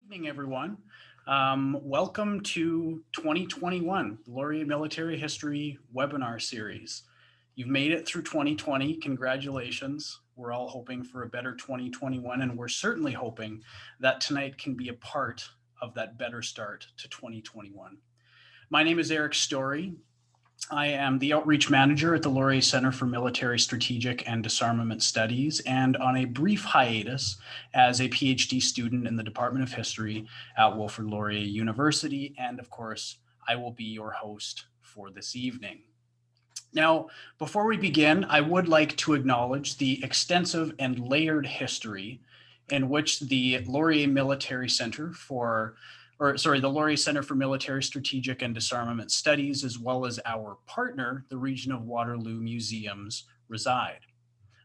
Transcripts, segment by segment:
Evening, everyone. Welcome to 2021, the Laurier Military History webinar series. You've made it through 2020. Congratulations. We're all hoping for a better 2021, and we're certainly hoping that tonight can be a part of that better start to 2021. My name is Eric Story. I am the Outreach Manager at the Laurier Center for Military Strategic and Disarmament Studies, and on a brief hiatus as a PhD student in the Department of History at Wilfrid Laurier University. And of course, I will be your host for this evening. Now, before we begin, I would like to acknowledge the extensive and layered history in which the Laurier Military Center the Laurier Center for Military Strategic and Disarmament Studies, as well as our partner, the Region of Waterloo Museums, reside.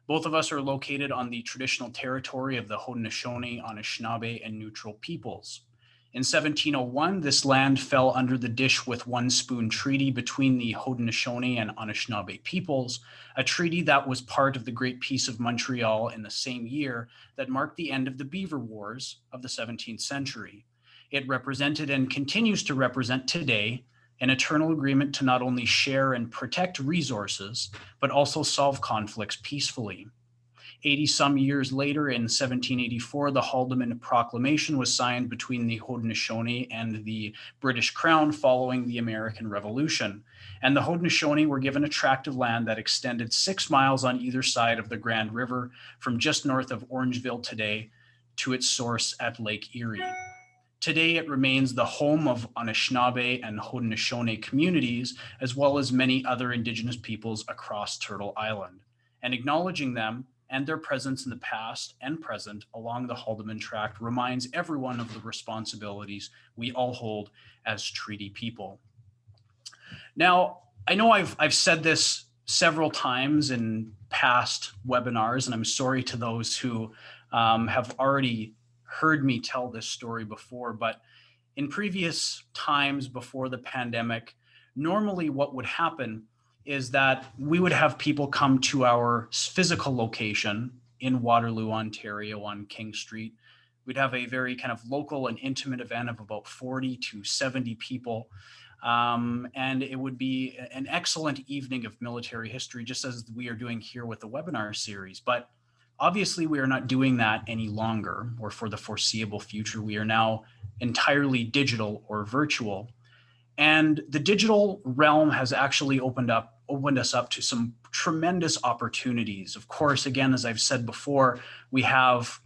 Both of us are located on the traditional territory of the Haudenosaunee, Anishinaabe, and Neutral peoples. In 1701, this land fell under the dish with one spoon treaty between the Haudenosaunee and Anishinaabe peoples, a treaty that was part of the Great Peace of Montreal in the same year that marked the end of the Beaver Wars of the 17th century. It represented and continues to represent today an eternal agreement to not only share and protect resources, but also solve conflicts peacefully. 80-some years later, in 1784, the Haldeman Proclamation was signed between the Haudenosaunee and the British Crown following the American Revolution. And the Haudenosaunee were given a tract of land that extended 6 miles on either side of the Grand River from just north of Orangeville today to its source at Lake Erie. Today, it remains the home of Anishinaabe and Haudenosaunee communities, as well as many other Indigenous peoples across Turtle Island. And acknowledging them and their presence in the past and present along the Haldeman Tract reminds everyone of the responsibilities we all hold as treaty people. Now, I know I've said this several times in past webinars, and I'm sorry to those who have already heard me tell this story before, but in previous times before the pandemic, normally what would happen is that we would have people come to our physical location in Waterloo, Ontario on King Street. We'd have a very kind of local and intimate event of about 40 to 70 people. And it would be an excellent evening of military history, just as we are doing here with the webinar series. But obviously, we are not doing that any longer or for the foreseeable future. We are now entirely digital or virtual. And the digital realm has actually opened us up to some tremendous opportunities. Of course, again, as I've said before, we have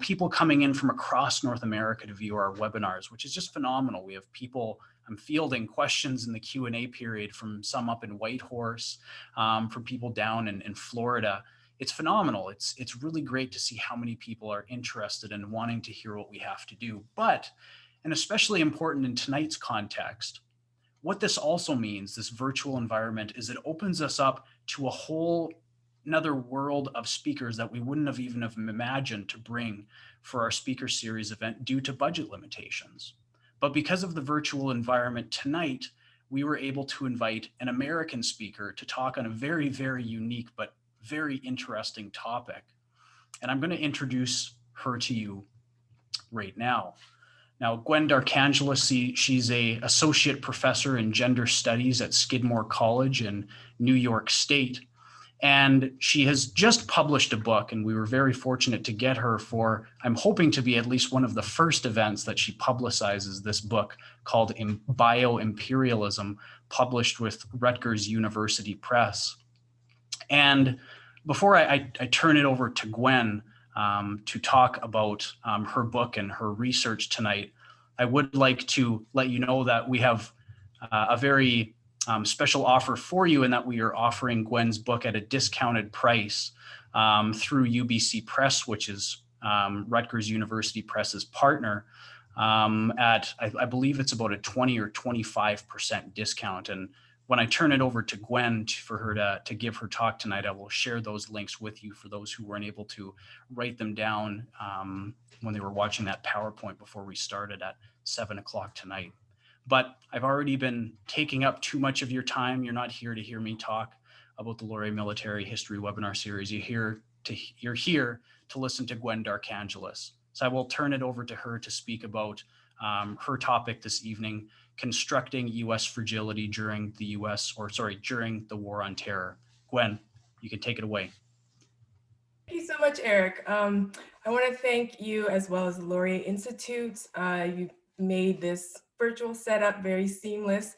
people coming in from across North America to view our webinars, which is just phenomenal. We have people, I'm fielding questions in the Q&A period from some up in Whitehorse, from people down in Florida. It's phenomenal. It's really great to see how many people are interested in wanting to hear what we have to do. But, and especially important in tonight's context, what this also means, this virtual environment, is it opens us up to a whole another world of speakers that we wouldn't have even have imagined to bring for our speaker series event due to budget limitations. But because of the virtual environment tonight, we were able to invite an American speaker to talk on a very, very unique but very interesting topic. And I'm going to introduce her to you right now. Now, Gwen D'Arcangelis, she's an associate professor in gender studies at Skidmore College in New York State. And she has just published a book, and we were very fortunate to get her for, I'm hoping to be at least one of the first events that she publicizes this book called Bioimperialism, published with Rutgers University Press. And before I turn it over to Gwen to talk about her book and her research tonight, I would like to let you know that we have a very special offer for you, in that we are offering Gwen's book at a discounted price through UBC Press, which is Rutgers University Press's partner, at I believe it's about a 20 or 25% discount. And when I turn it over to Gwen for her to give her talk tonight, I will share those links with you for those who weren't able to write them down when they were watching that PowerPoint before we started at 7 o'clock tonight. But I've already been taking up too much of your time. You're not here to hear me talk about the Laurier Military History webinar series. You're here to listen to Gwen D'Arcangelis. So I will turn it over to her to speak about her topic this evening, constructing U.S. fragility during the during the War on Terror. Gwen, you can take it away. Thank you so much, Eric. I want to thank you as well as the Laureate Institute. You made this virtual setup very seamless.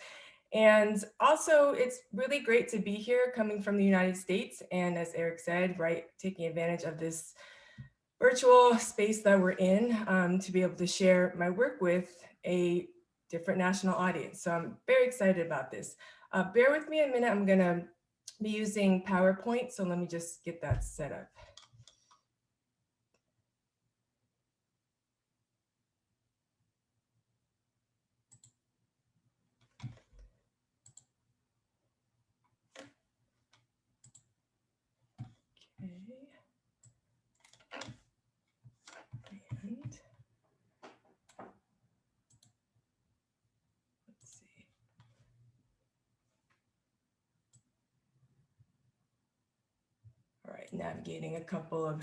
And also, it's really great to be here coming from the United States. And as Eric said, right, taking advantage of this virtual space that we're in to be able to share my work with a different national audience. So I'm very excited about this. Bear with me a minute. I'm going to be using PowerPoint. So let me just get that set up. All right, navigating a couple of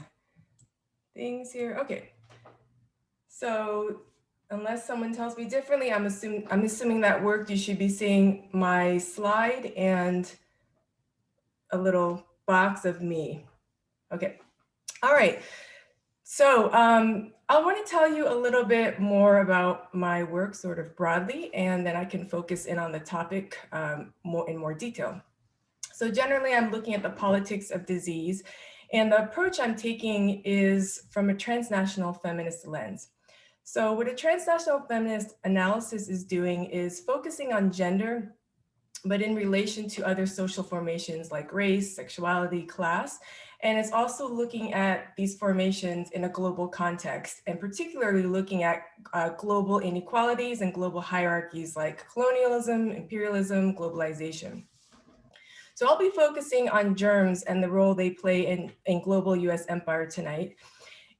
things here. Okay, so unless someone tells me differently, I'm assuming that worked. You should be seeing my slide and a little box of me. Okay, all right. So I want to tell you a little bit more about my work sort of broadly, and then I can focus in on the topic in more detail. So generally, I'm looking at the politics of disease, and the approach I'm taking is from a transnational feminist lens. So what a transnational feminist analysis is doing is focusing on gender, but in relation to other social formations like race, sexuality, class. And it's also looking at these formations in a global context, and particularly looking at global inequalities and global hierarchies like colonialism, imperialism, globalization. So I'll be focusing on germs and the role they play in global US empire tonight.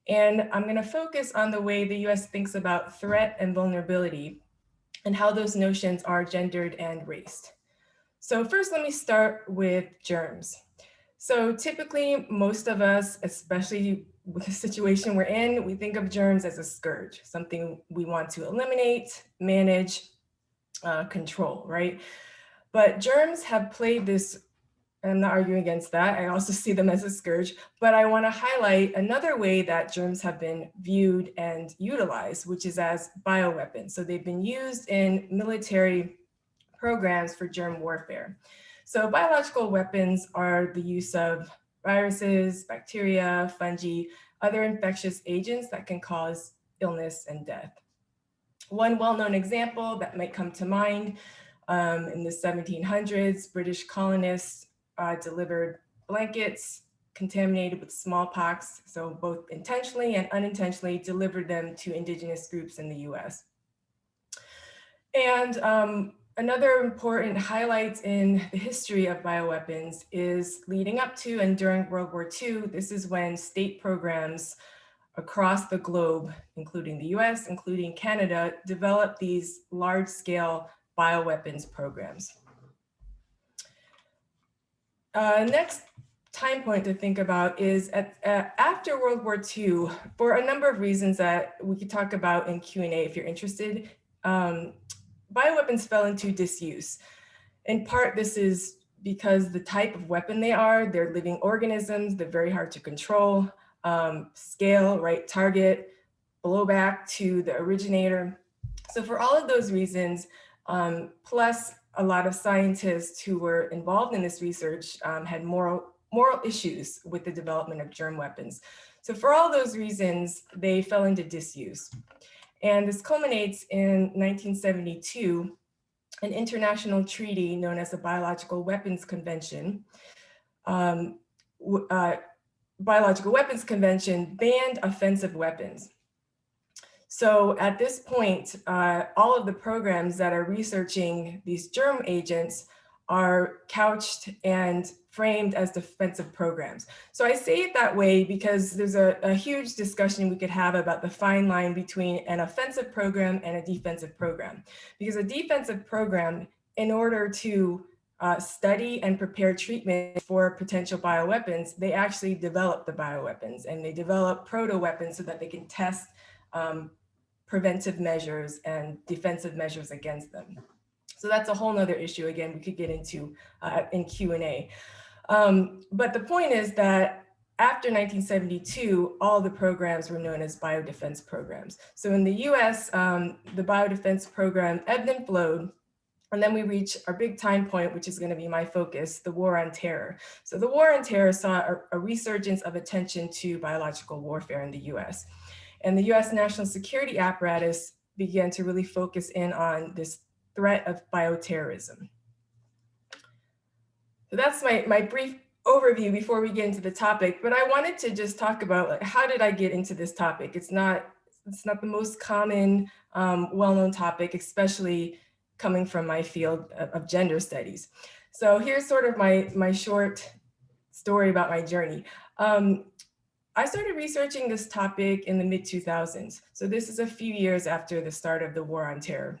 And I'm going to focus on the way the US thinks about threat and vulnerability and how those notions are gendered and raced. So first, let me start with germs. So typically, most of us, especially with the situation we're in, we think of germs as a scourge, something we want to eliminate, manage, control, right? But germs have played this, and I'm not arguing against that. I also see them as a scourge, but I want to highlight another way that germs have been viewed and utilized, which is as bioweapons. So they've been used in military programs for germ warfare. So biological weapons are the use of viruses, bacteria, fungi, other infectious agents that can cause illness and death. One well-known example that might come to mind in the 1700s, British colonists delivered blankets contaminated with smallpox, so both intentionally and unintentionally delivered them to indigenous groups in the US. And another important highlight in the history of bioweapons is leading up to and during World War II. This is when state programs across the globe, including the US, including Canada, developed these large-scale bioweapons programs. Next time point to think about is after World War II, for a number of reasons that we could talk about in Q&A if you're interested. Bioweapons fell into disuse. In part, this is because the type of weapon they are, they're living organisms, they're very hard to control, scale, right, target, blowback to the originator. So for all of those reasons, plus a lot of scientists who were involved in this research had moral issues with the development of germ weapons. So for all those reasons, they fell into disuse. And this culminates in 1972, an international treaty known as the Biological Weapons Convention. Biological Weapons Convention banned offensive weapons. So at this point, all of the programs that are researching these germ agents are couched and framed as defensive programs. So I say it that way because there's a huge discussion we could have about the fine line between an offensive program and a defensive program. Because a defensive program, in order to study and prepare treatment for potential bioweapons, they actually develop the bioweapons, and they develop proto-weapons so that they can test preventive measures and defensive measures against them. So that's a whole nother issue, again, we could get into in Q&A. But the point is that after 1972, all the programs were known as biodefense programs. So in the US, the biodefense program ebbed and flowed. And then we reach our big time point, which is going to be my focus, the war on terror. So the war on terror saw a resurgence of attention to biological warfare in the US. And the US national security apparatus began to really focus in on this threat of bioterrorism. So that's my brief overview before we get into the topic, but I wanted to just talk about, like, how did I get into this topic? It's not the most common, well-known topic, especially coming from my field of gender studies. So here's sort of my short story about my journey. I started researching this topic in the mid-2000s. So this is a few years after the start of the war on terror.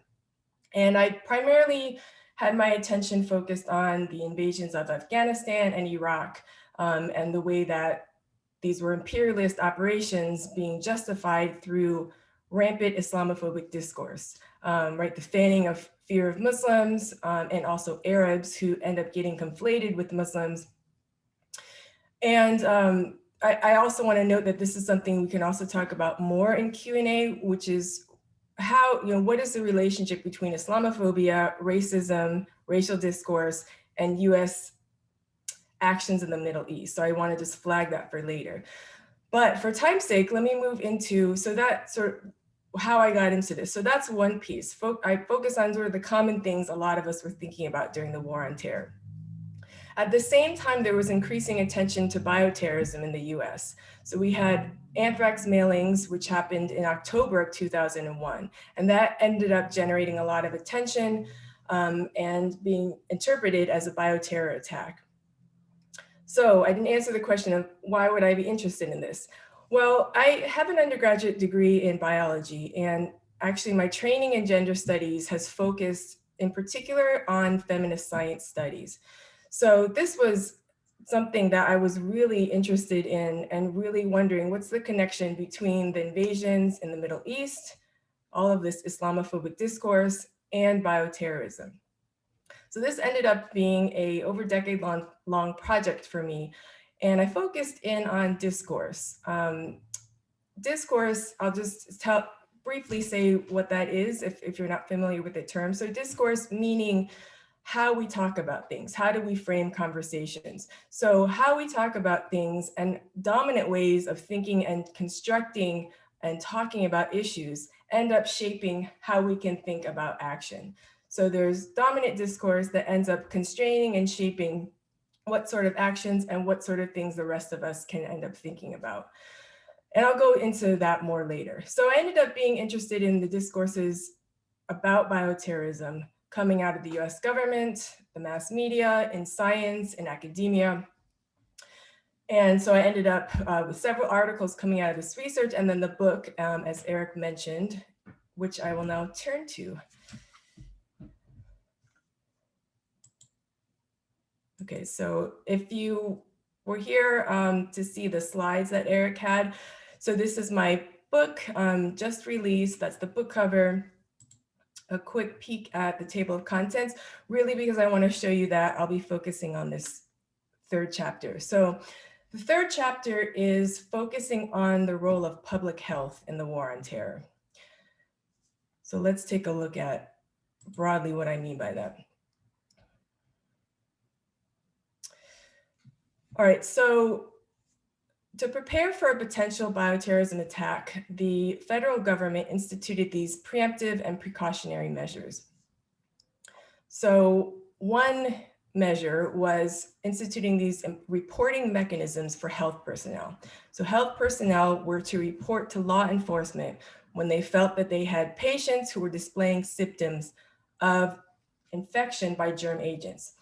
And I primarily had my attention focused on the invasions of Afghanistan and Iraq, and the way that these were imperialist operations being justified through rampant Islamophobic discourse, right? The fanning of fear of Muslims, and also Arabs who end up getting conflated with Muslims. And I also want to note that this is something we can also talk about more in Q&A, which is how, what is the relationship between Islamophobia, racism, racial discourse, and US actions in the Middle East. So I want to just flag that for later. But for time's sake, let me move into, so that sort of how I got into this. So that's one piece. I focus on sort of the common things a lot of us were thinking about during the war on terror. At the same time, there was increasing attention to bioterrorism in the US. So we had anthrax mailings, which happened in October of 2001. And that ended up generating a lot of attention and being interpreted as a bioterror attack. So I didn't answer the question of why would I be interested in this? Well, I have an undergraduate degree in biology, and actually my training in gender studies has focused in particular on feminist science studies. So this was something that I was really interested in and really wondering what's the connection between the invasions in the Middle East, all of this Islamophobic discourse, and bioterrorism. So this ended up being a over decade long project for me. And I focused in on discourse. Discourse, I'll just briefly say what that is if you're not familiar with the term. So discourse meaning how we talk about things. How do we frame conversations? So how we talk about things and dominant ways of thinking and constructing and talking about issues end up shaping how we can think about action. So there's dominant discourse that ends up constraining and shaping what sort of actions and what sort of things the rest of us can end up thinking about. And I'll go into that more later. So I ended up being interested in the discourses about bioterrorism coming out of the US government, the mass media, in science, in academia. And so I ended up with several articles coming out of this research, and then the book, as Eric mentioned, which I will now turn to. Okay, so if you were here to see the slides that Eric had, so this is my book, just released, that's the book cover. A quick peek at the table of contents, really because I want to show you that I'll be focusing on this third chapter. So the third chapter is focusing on the role of public health in the war on terror. So let's take a look at broadly what I mean by that. All right, so to prepare for a potential bioterrorism attack, the federal government instituted these preemptive and precautionary measures. So one measure was instituting these reporting mechanisms for health personnel. So health personnel were to report to law enforcement when they felt that they had patients who were displaying symptoms of infection by germ agents.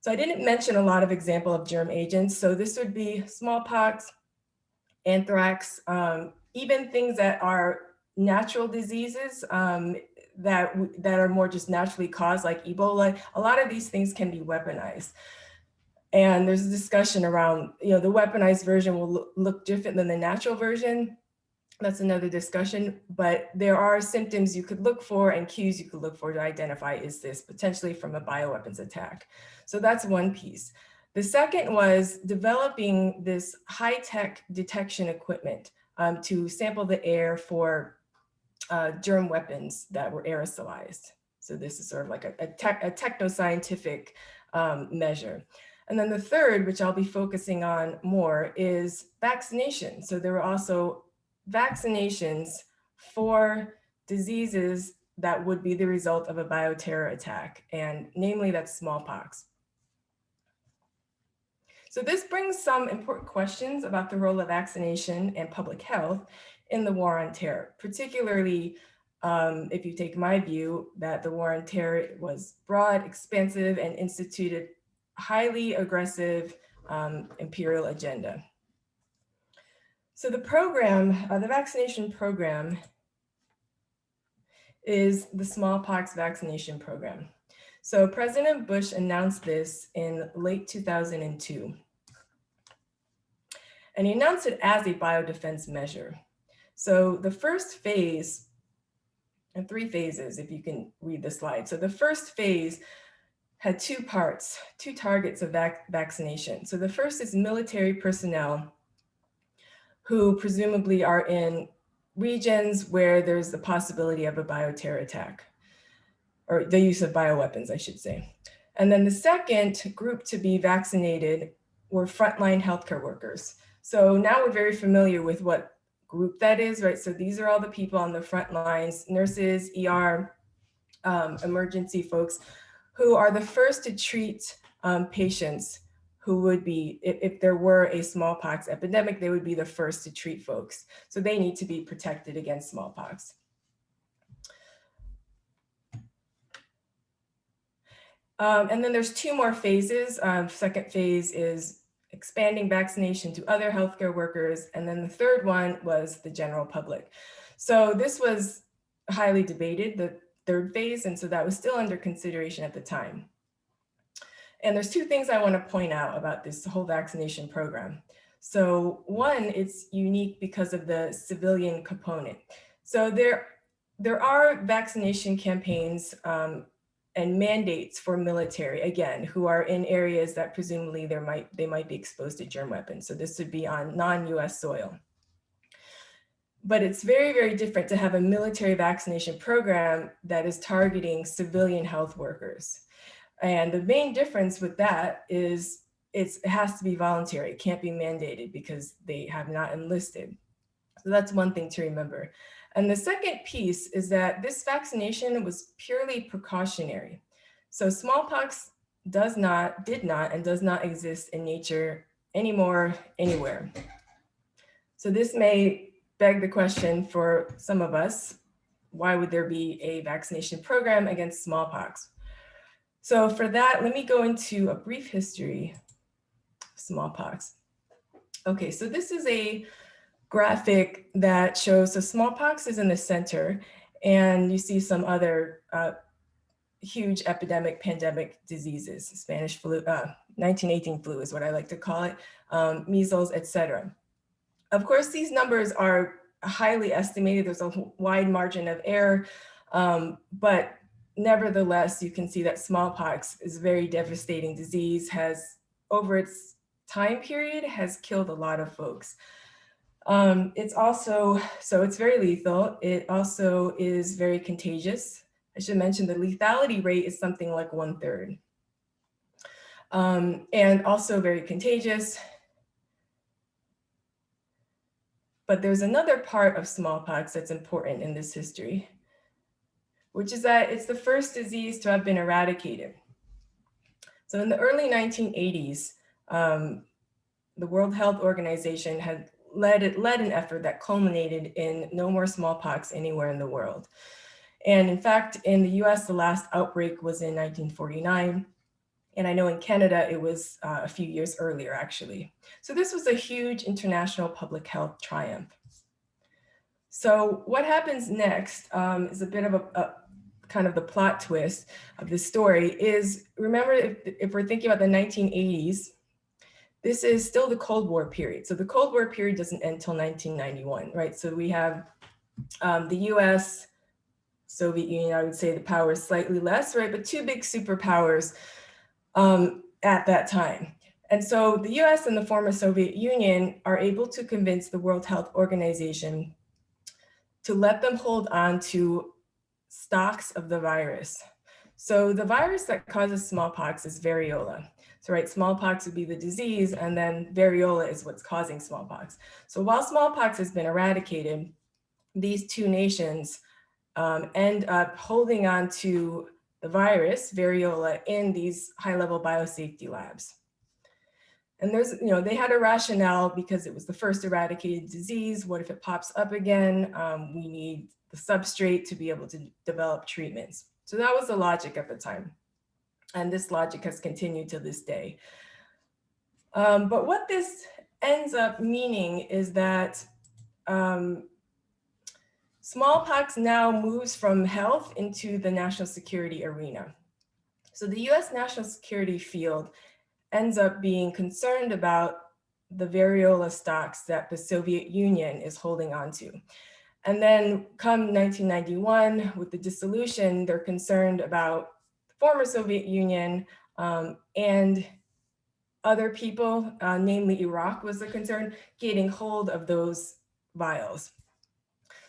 So I didn't mention a lot of examples of germ agents. So this would be smallpox, anthrax, even things that are natural diseases, that are more just naturally caused, like Ebola, a lot of these things can be weaponized. And there's a discussion around, the weaponized version will look different than the natural version. That's another discussion, but there are symptoms you could look for and cues you could look for to identify, is this potentially from a bioweapons attack? So that's one piece. The second was developing this high-tech detection equipment to sample the air for germ weapons that were aerosolized. So this is sort of like a techno-scientific measure. And then the third, which I'll be focusing on more, is vaccination. So there were also vaccinations for diseases that would be the result of a bioterror attack, and namely that's smallpox. So this brings some important questions about the role of vaccination and public health in the war on terror, particularly if you take my view that the war on terror was broad, expansive, and instituted highly aggressive imperial agenda. So the program, the vaccination program, is the smallpox vaccination program. So President Bush announced this in late 2002. And he announced it as a biodefense measure. So the first phase, and 3 phases, if you can read the slide. So the first phase had 2 parts, 2 targets of vaccination. So the first is military personnel who presumably are in regions where there's the possibility of a bioterror attack, or the use of bioweapons, I should say. And then the second group to be vaccinated were frontline healthcare workers. So now we're very familiar with what group that is, right? So these are all the people on the front lines, nurses, ER, emergency folks, who are the first to treat patients who would be, if there were a smallpox epidemic, they would be the first to treat folks. So they need to be protected against smallpox. And then there's 2 more phases. Second phase is expanding vaccination to other healthcare workers. And then the third one was the general public. So this was highly debated, the third phase, and so that was still under consideration at the time. And there's 2 things I want to point out about this whole vaccination program. So one, it's unique because of the civilian component. So there are vaccination campaigns and mandates for military, again, who are in areas that presumably they might be exposed to germ weapons. So this would be on non-US soil. But it's very, very different to have a military vaccination program that is targeting civilian health workers. And the main difference with that is it has to be voluntary. It can't be mandated because they have not enlisted. So that's one thing to remember. And the second piece is that this vaccination was purely precautionary. So smallpox did not, and does not exist in nature anymore, anywhere. So this may beg the question for some of us, why would there be a vaccination program against smallpox? So for that, let me go into a brief history of smallpox. Okay, so this is a graphic that shows, so smallpox is in the center, and you see some other huge epidemic, pandemic diseases, Spanish flu, 1918 flu is what I like to call it, measles, etc. Of course, these numbers are highly estimated. There's a wide margin of error, but nevertheless, you can see that smallpox is a very devastating disease, has, over its time period, has killed a lot of folks. It's also, so it's very lethal. It also is very contagious. I should mention the lethality rate is something like 1/3. And also very contagious. But there's another part of smallpox that's important in this history, which is that it's the first disease to have been eradicated. So in the early 1980s, the World Health Organization had led an effort that culminated in no more smallpox anywhere in the world. And in fact, in the US, the last outbreak was in 1949. And I know in Canada, it was a few years earlier, actually. So this was a huge international public health triumph. So what happens next is a bit of kind of the plot twist of this story is, remember, if we're thinking about the 1980s, this is still the Cold War period. So the Cold War period doesn't end until 1991, right? So we have the US, Soviet Union, I would say the power is slightly less, right? But two big superpowers at that time. And so the US and the former Soviet Union are able to convince the World Health Organization to let them hold on to stocks of the virus. So the virus that causes smallpox is variola. So right, smallpox would be the disease, and then variola is what's causing smallpox. So while smallpox has been eradicated, these two nations end up holding on to the virus, variola, in these high-level biosafety labs. And there's, they had a rationale because it was the first eradicated disease. What if it pops up again? We need the substrate to be able to develop treatments. So that was the logic at the time. And this logic has continued to this day. But what this ends up meaning is that smallpox now moves from health into the national security arena. So the US national security field ends up being concerned about the variola stocks that the Soviet Union is holding on to. And then come 1991, with the dissolution, they're concerned about the former Soviet Union and other people, namely Iraq was the concern, getting hold of those vials.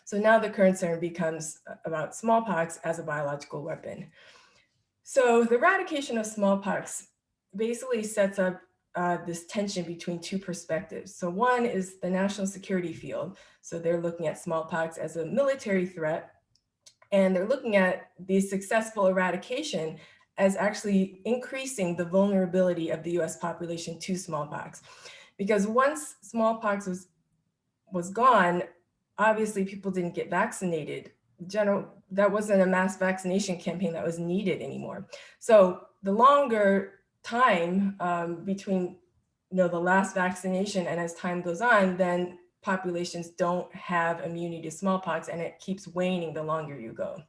So now the concern becomes about smallpox as a biological weapon. So the eradication of smallpox basically sets up this tension between two perspectives. So one is the national security field. So they're looking at smallpox as a military threat, and they're looking at the successful eradication as actually increasing the vulnerability of the US population to smallpox. Because once smallpox was gone, obviously people didn't get vaccinated. That wasn't a mass vaccination campaign that was needed anymore. So the longer time between the last vaccination and as time goes on, then populations don't have immunity to smallpox, and it keeps waning the longer you go.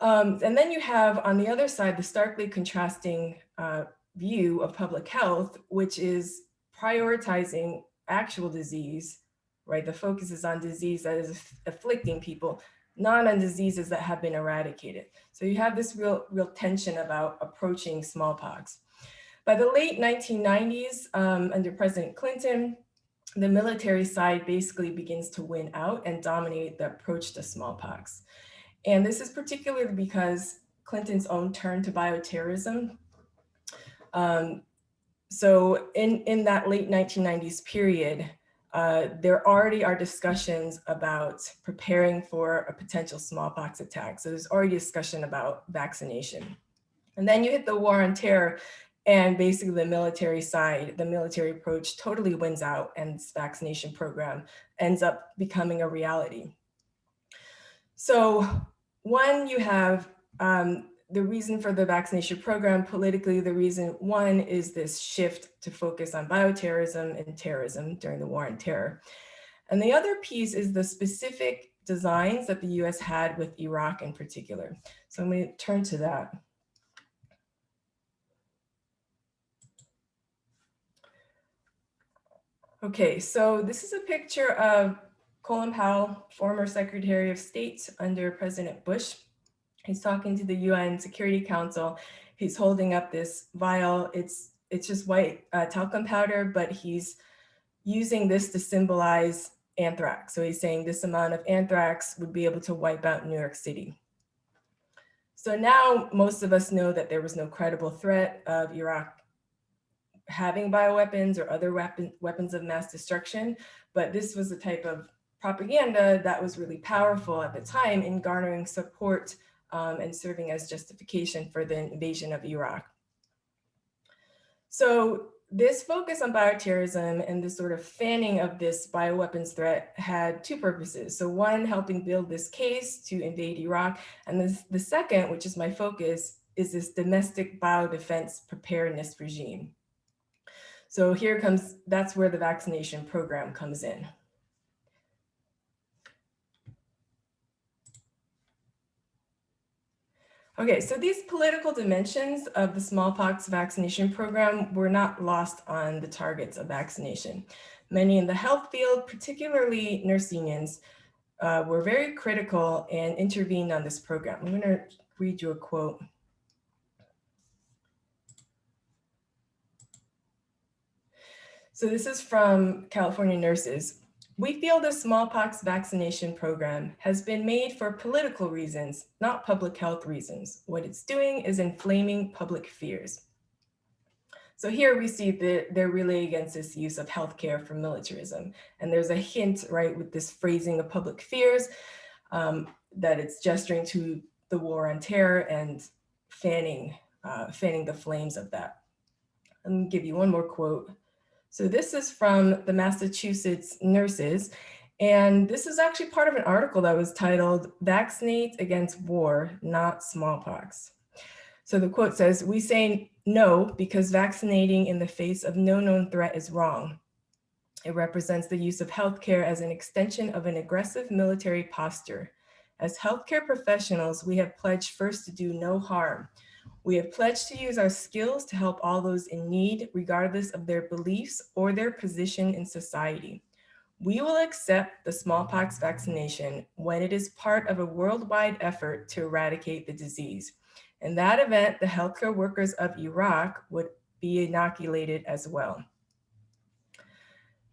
And then you have on the other side the starkly contrasting view of public health, which is prioritizing actual disease, right? The focus is on disease that is afflicting people, not on diseases that have been eradicated. So you have this real tension about approaching smallpox. By the late 1990s, under President Clinton, the military side basically begins to win out and dominate the approach to smallpox. And this is particularly because Clinton's own turn to bioterrorism. So in that late 1990s period, there already are discussions about preparing for a potential smallpox attack. So there's already discussion about vaccination. And then you hit the war on terror, and basically the military side, the military approach totally wins out, and this vaccination program ends up becoming a reality. So one, you have the reason for the vaccination program politically. The reason one is this shift to focus on bioterrorism and terrorism during the war on terror. And the other piece is the specific designs that the US had with Iraq in particular. So I'm going to turn to that. Okay, so this is a picture of Colin Powell, former Secretary of State under President Bush. He's talking to the UN Security Council. He's holding up this vial. It's just white talcum powder, but he's using this to symbolize anthrax. So he's saying this amount of anthrax would be able to wipe out New York City. So now most of us know that there was no credible threat of Iraq having bioweapons or other weapons of mass destruction, but this was the type of propaganda that was really powerful at the time in garnering support and serving as justification for the invasion of Iraq. So this focus on bioterrorism and this sort of fanning of this bioweapons threat had two purposes. So one, helping build this case to invade Iraq, and the second, which is my focus, is this domestic biodefense preparedness regime. So here comes, that's where the vaccination program comes in. Okay, so these political dimensions of the smallpox vaccination program were not lost on the targets of vaccination. Many in the health field, particularly nurse unions, were very critical and intervened on this program. I'm going to read you a quote. So this is from California nurses. We feel the smallpox vaccination program has been made for political reasons, not public health reasons. What it's doing is inflaming public fears. So here we see that they're really against this use of healthcare for militarism. And there's a hint, right, with this phrasing of public fears, that it's gesturing to the war on terror and fanning the flames of that. Let me give you one more quote. So this is from the Massachusetts nurses. And this is actually part of an article that was titled, "Vaccinate Against War, Not Smallpox." So the quote says, "We say no because vaccinating in the face of no known threat is wrong. It represents the use of healthcare as an extension of an aggressive military posture. As healthcare professionals, we have pledged first to do no harm. We have pledged to use our skills to help all those in need, regardless of their beliefs or their position in society. We will accept the smallpox vaccination when it is part of a worldwide effort to eradicate the disease. In that event, the healthcare workers of Iraq would be inoculated as well."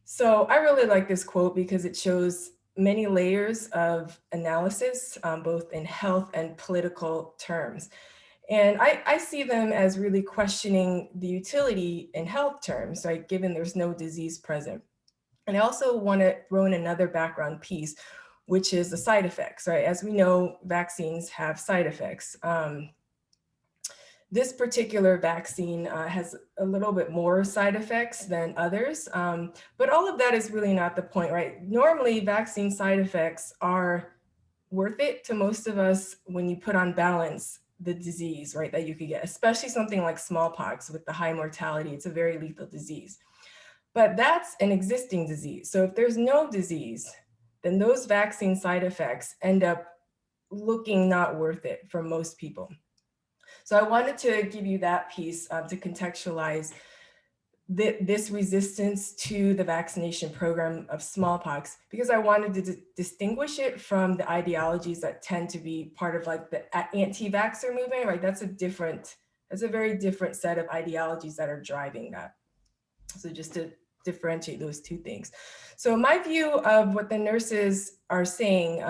So I really like this quote because it shows many layers of analysis, both in health and political terms. And I see them as really questioning the utility in health terms, right, given there's no disease present. And I also want to throw in another background piece, which is the side effects, right? As we know, vaccines have side effects. This particular vaccine has a little bit more side effects than others, but all of that is really not the point, right? Normally, vaccine side effects are worth it to most of us when you put on balance the disease, right, that you could get, especially something like smallpox with the high mortality. It's a very lethal disease. But that's an existing disease. So if there's no disease, then those vaccine side effects end up looking not worth it for most people. So I wanted to give you that piece to contextualize this resistance to the vaccination program of smallpox, because I wanted to distinguish it from the ideologies that tend to be part of like the anti-vaxxer movement, right? That's a very different set of ideologies that are driving that. So just to differentiate those two things. So my view of what the nurses are saying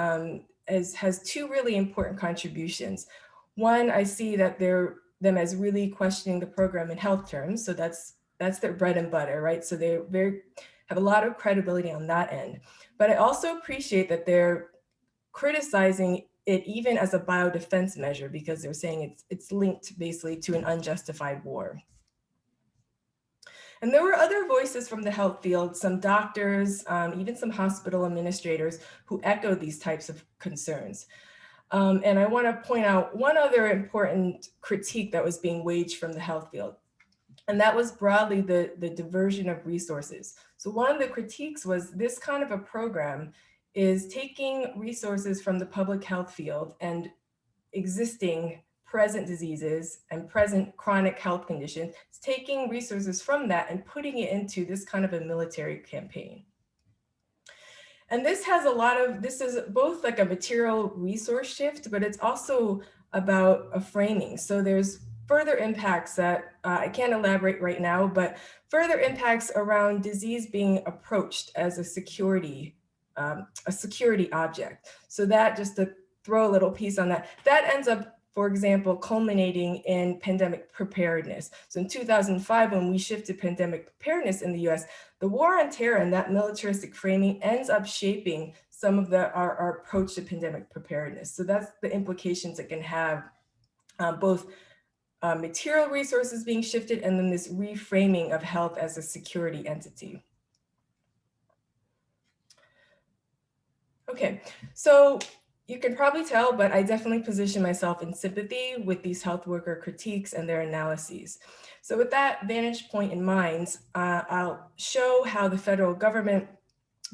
has two really important contributions. One, I see that them as really questioning the program in health terms. So that's their bread and butter, right? So they have a lot of credibility on that end. But I also appreciate that they're criticizing it even as a biodefense measure, because they're saying it's linked basically to an unjustified war. And there were other voices from the health field, some doctors, even some hospital administrators who echoed these types of concerns. And I want to point out one other important critique that was being waged from the health field, and that was broadly the diversion of resources. So one of the critiques was this kind of a program is taking resources from the public health field and existing present diseases and present chronic health conditions, it's taking resources from that and putting it into this kind of a military campaign. And this is both like a material resource shift, but it's also about a framing. So there's further impacts that I can't elaborate right now, but further impacts around disease being approached as a security object. So that, just to throw a little piece on that, that ends up, for example, culminating in pandemic preparedness. So in 2005, when we shifted pandemic preparedness in the US, the war on terror and that militaristic framing ends up shaping some of our approach to pandemic preparedness. So that's the implications it can have, both material resources being shifted and then this reframing of health as a security entity. Okay, so you can probably tell, but I definitely position myself in sympathy with these health worker critiques and their analyses. So with that vantage point in mind, I'll show how the federal government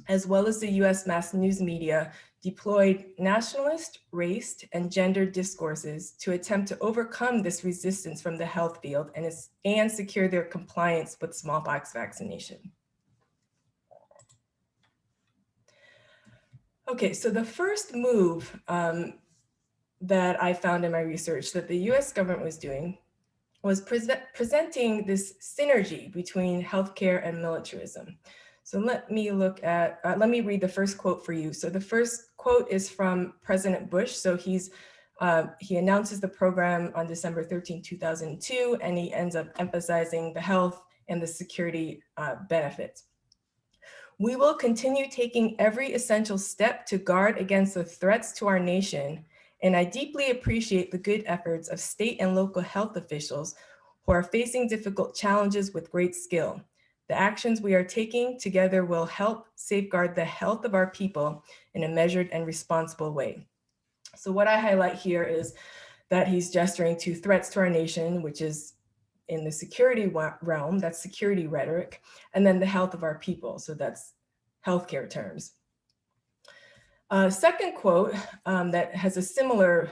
as well as the US mass news media, deployed nationalist, race, and gender discourses to attempt to overcome this resistance from the health field and secure their compliance with smallpox vaccination. Okay, so the first move that I found in my research that the US government was doing was presenting this synergy between healthcare and militarism. So let me read the first quote for you. So the first quote is from President Bush. So he announces the program on December 13, 2002, and he ends up emphasizing the health and the security benefits. We will continue taking every essential step to guard against the threats to our nation, and I deeply appreciate the good efforts of state and local health officials who are facing difficult challenges with great skill. The actions we are taking together will help safeguard the health of our people in a measured and responsible way. So what I highlight here is that he's gesturing to threats to our nation, which is in the security realm, that's security rhetoric, and then the health of our people, so that's healthcare terms. Second quote that has a similar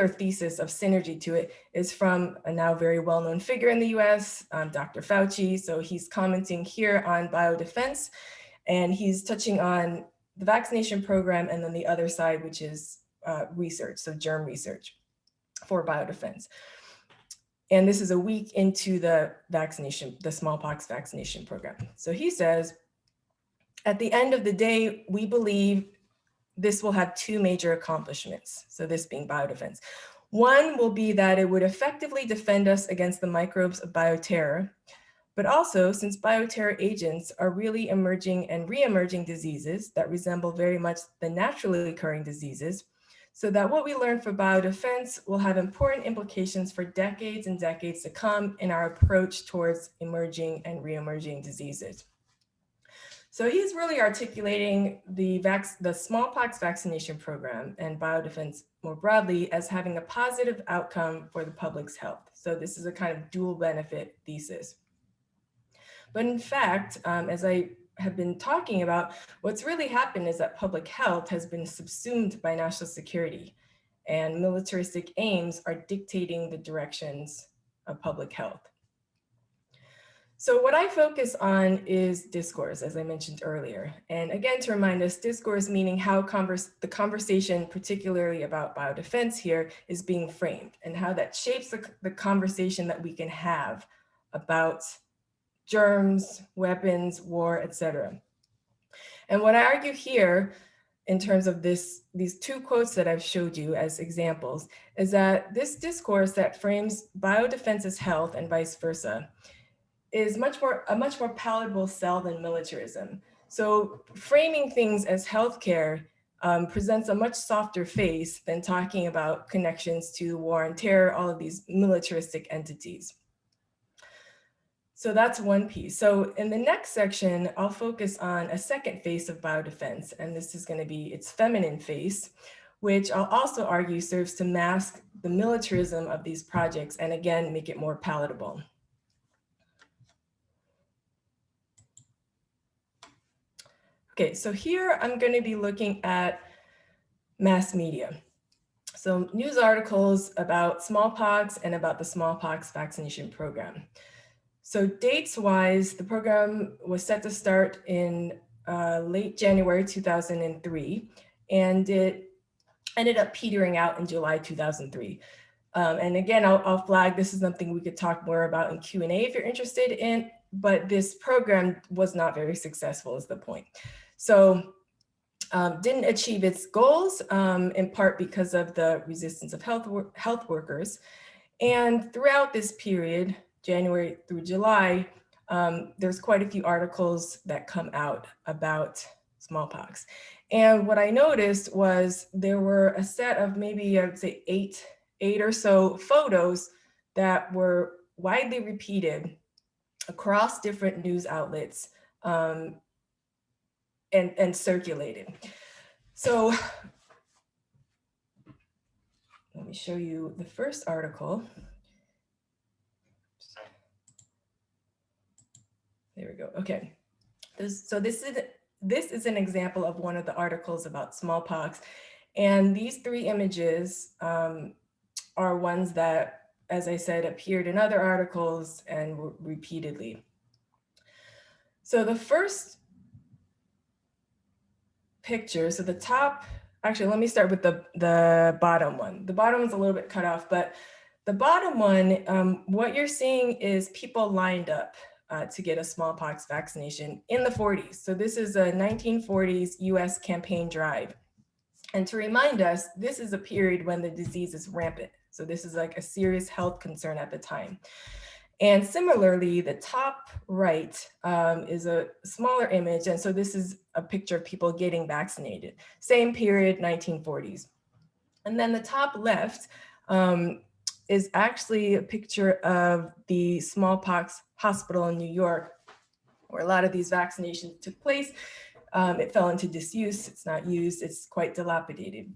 thesis of synergy to it is from a now very well-known figure in the US, Dr. Fauci. So he's commenting here on biodefense, and he's touching on the vaccination program, and then the other side, which is research, so germ research for biodefense. And this is a week into the smallpox vaccination program. So he says, at the end of the day, we believe this will have two major accomplishments. So this being biodefense. One will be that it would effectively defend us against the microbes of bioterror, but also since bioterror agents are really emerging and re-emerging diseases that resemble very much the naturally occurring diseases, so that what we learn for biodefense will have important implications for decades and decades to come in our approach towards emerging and re-emerging diseases. So he's really articulating the smallpox vaccination program and biodefense more broadly as having a positive outcome for the public's health. So this is a kind of dual benefit thesis. But in fact, as I have been talking about, what's really happened is that public health has been subsumed by national security, and militaristic aims are dictating the directions of public health. So what I focus on is discourse, as I mentioned earlier. And again, to remind us, discourse meaning how the conversation, particularly about biodefense here, is being framed, and how that shapes the conversation that we can have about germs, weapons, war, etc. And what I argue here, in terms of these two quotes that I've showed you as examples, is that this discourse that frames biodefense as health and vice versa is a much more palatable sell than militarism. So framing things as healthcare presents a much softer face than talking about connections to war and terror, all of these militaristic entities. So that's one piece. So in the next section, I'll focus on a second face of biodefense, and this is going to be its feminine face, which I'll also argue serves to mask the militarism of these projects and again, make it more palatable. Okay, so here I'm going to be looking at mass media. So news articles about smallpox and about the smallpox vaccination program. So dates-wise, the program was set to start in late January 2003, and it ended up petering out in July 2003. And again, I'll flag this is something we could talk more about in Q&A if you're interested in, but this program was not very successful is the point. So didn't achieve its goals, in part because of the resistance of health workers. And throughout this period, January through July, there's quite a few articles that come out about smallpox. And what I noticed was there were a set of maybe, I would say eight or so photos that were widely repeated across different news outlets and circulated. So let me show you the first article. There we go. Okay. So this is this is an example of one of the articles about smallpox. And these three images are ones that, as I said, appeared in other articles and repeatedly. So the first picture, so the top, actually, let me start with the bottom one. The bottom one's a little bit cut off, but the bottom one, what you're seeing is people lined up to get a smallpox vaccination in the 40s. So this is a 1940s US campaign drive. And to remind us, this is a period when the disease is rampant. So this is like a serious health concern at the time. And similarly, the top right is a smaller image. And so this is a picture of people getting vaccinated. Same period, 1940s. And then the top left is actually a picture of the smallpox hospital in New York, where a lot of these vaccinations took place. It fell into disuse, it's not used, it's quite dilapidated.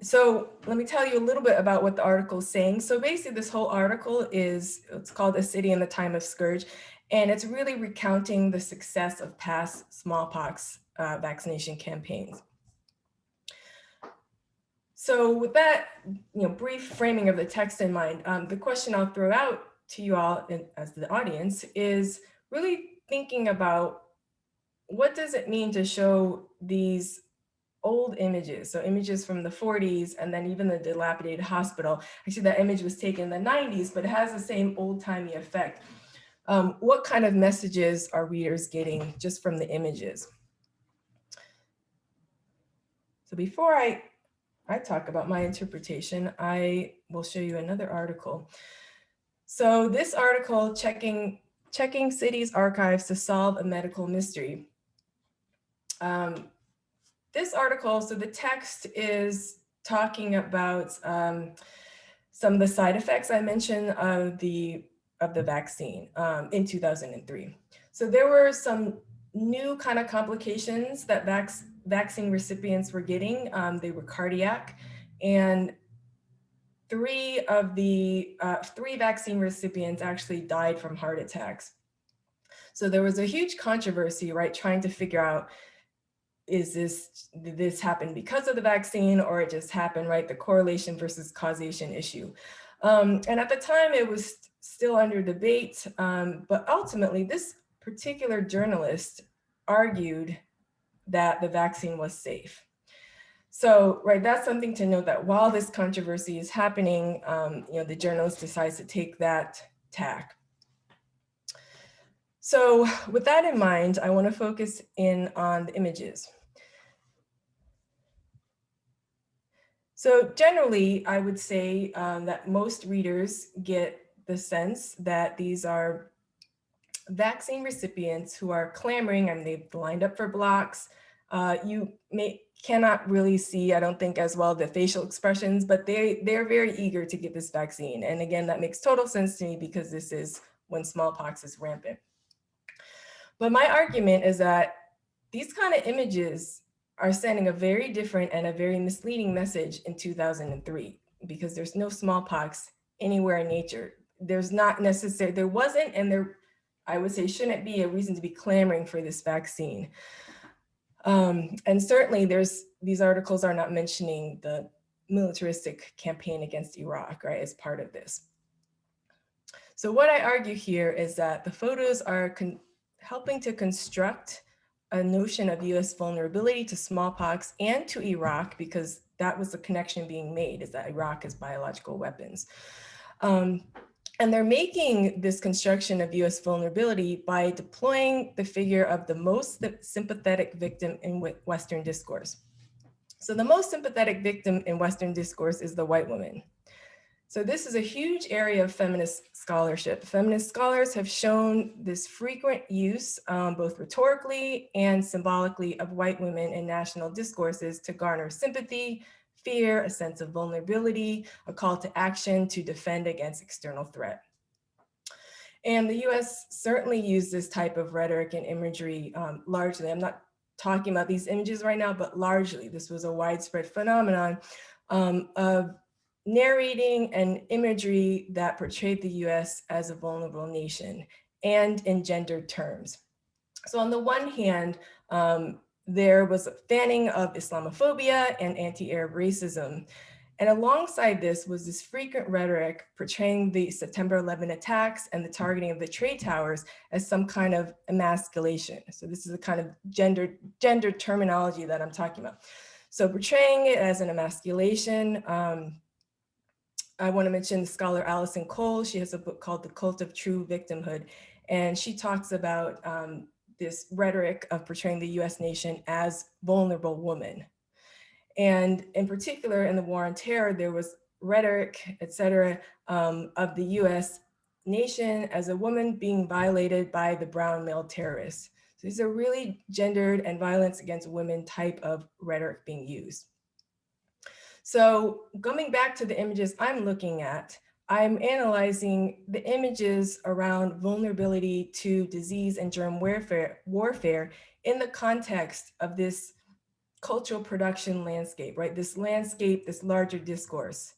So let me tell you a little bit about what the article is saying. So basically this whole article it's called A City in the Time of Scourge, and it's really recounting the success of past smallpox vaccination campaigns. So with that, brief framing of the text in mind, the question I'll throw out to you all as the audience is really thinking about what does it mean to show these old images, so images from the 40s and then even the dilapidated hospital. Actually, that image was taken in the 90s, but it has the same old-timey effect. What kind of messages are readers getting just from the images? So before I talk about my interpretation, I will show you another article. So this article, checking cities' archives to solve a medical mystery. This article, so the text is talking about some of the side effects I mentioned of the vaccine in 2003. So there were some new kind of complications that vaccine recipients were getting. They were cardiac, and three vaccine recipients actually died from heart attacks. So there was a huge controversy, right, trying to figure out, did this happen because of the vaccine, or it just happened, right? The correlation versus causation issue. And at the time it was still under debate, but ultimately this particular journalist argued that the vaccine was safe. So, right, that's something to note, that while this controversy is happening, the journalist decides to take that tack. So with that in mind, I want to focus in on the images. So generally, I would say that most readers get the sense that these are vaccine recipients who are clamoring, and they've lined up for blocks. You cannot really see, I don't think, as well the facial expressions, but they're very eager to get this vaccine. And again, that makes total sense to me because this is when smallpox is rampant. But my argument is that these kind of images are sending a very different and a very misleading message in 2003, because there's no smallpox anywhere in nature. There's not necessarily, there wasn't, and there, I would say, shouldn't be a reason to be clamoring for this vaccine. And certainly these articles are not mentioning the militaristic campaign against Iraq, right, as part of this. So what I argue here is that the photos are helping to construct a notion of US vulnerability to smallpox and to Iraq, because that was the connection being made, is that Iraq has biological weapons. And they're making this construction of US vulnerability by deploying the figure of the most sympathetic victim in Western discourse. So the most sympathetic victim in Western discourse is the white woman. So this is a huge area of feminist scholarship. Feminist scholars have shown this frequent use, both rhetorically and symbolically, of white women in national discourses to garner sympathy, fear, a sense of vulnerability, a call to action to defend against external threat. And the US certainly used this type of rhetoric and imagery largely. I'm not talking about these images right now, but largely this was a widespread phenomenon of narrating and imagery that portrayed the US as a vulnerable nation. and in gendered terms. So on the one hand, there was a fanning of Islamophobia and anti-Arab racism. And alongside this was this frequent rhetoric portraying the September 11 attacks and the targeting of the trade towers as some kind of emasculation. So this is a kind of gender terminology that I'm talking about. So portraying it as an emasculation. I want to mention the scholar Alison Cole. She has a book called The Cult of True Victimhood. And she talks about this rhetoric of portraying the US nation as vulnerable woman. And in particular, in the War on Terror, there was rhetoric, et cetera, of the US nation as a woman being violated by the brown male terrorists. So these are really gendered and violence against women type of rhetoric being used. So coming back to the images I'm looking at, I'm analyzing the images around vulnerability to disease and germ warfare in the context of this cultural production landscape, right? This landscape, this larger discourse.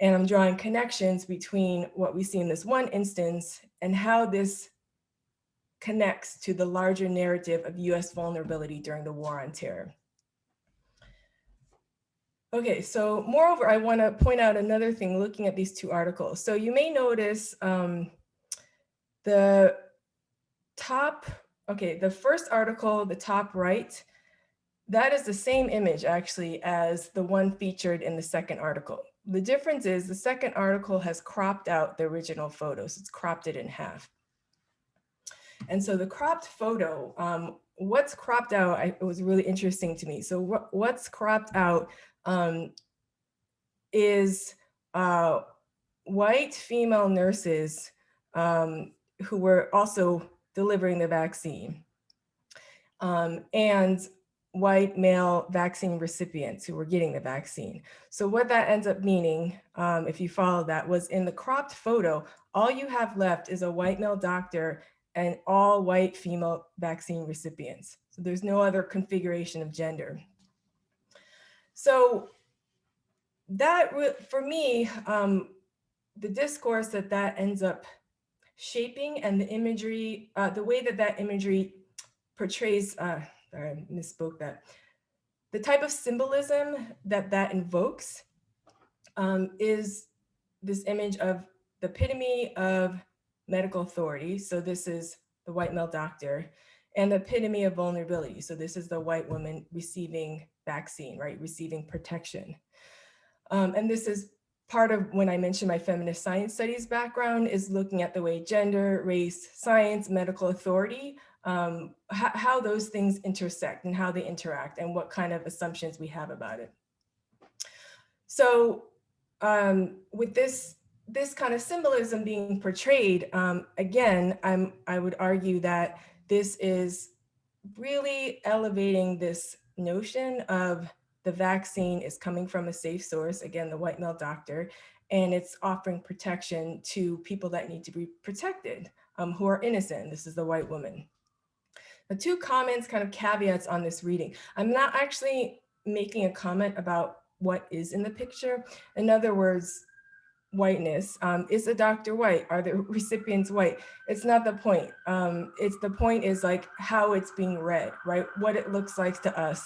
And I'm drawing connections between what we see in this one instance and how this connects to the larger narrative of US vulnerability during the War on Terror. Okay, so moreover, I want to point out another thing looking at these two articles. So you may notice the first article, the top right, that is the same image actually as the one featured in the second article. The difference is the second article has cropped out the original photos. It's cropped it in half. And so the cropped photo, what's cropped out, it was really interesting to me. So what's cropped out is white female nurses who were also delivering the vaccine, and white male vaccine recipients who were getting the vaccine. So what that ends up meaning, if you follow that, was in the cropped photo, all you have left is a white male doctor and all white female vaccine recipients. So there's no other configuration of gender. So that, for me, the discourse that ends up shaping and the imagery, the way that imagery portrays, sorry, I misspoke that. The type of symbolism that invokes is this image of the epitome of medical authority. So this is the white male doctor, and the epitome of vulnerability. So this is the white woman receiving vaccine, right? Receiving protection. And this is part of when I mentioned my feminist science studies background, is looking at the way gender, race, science, medical authority, how those things intersect and how they interact and what kind of assumptions we have about it. So with this kind of symbolism being portrayed, again, I would argue that this is really elevating this notion of the vaccine is coming from a safe source, again, the white male doctor, and it's offering protection to people that need to be protected, who are innocent. This is the white woman. The two comments, kind of caveats on this reading. I'm not actually making a comment about what is in the picture. In other words, whiteness. Is the doctor white? Are the recipients white? It's not the point. The point is like how it's being read, right? What it looks like to us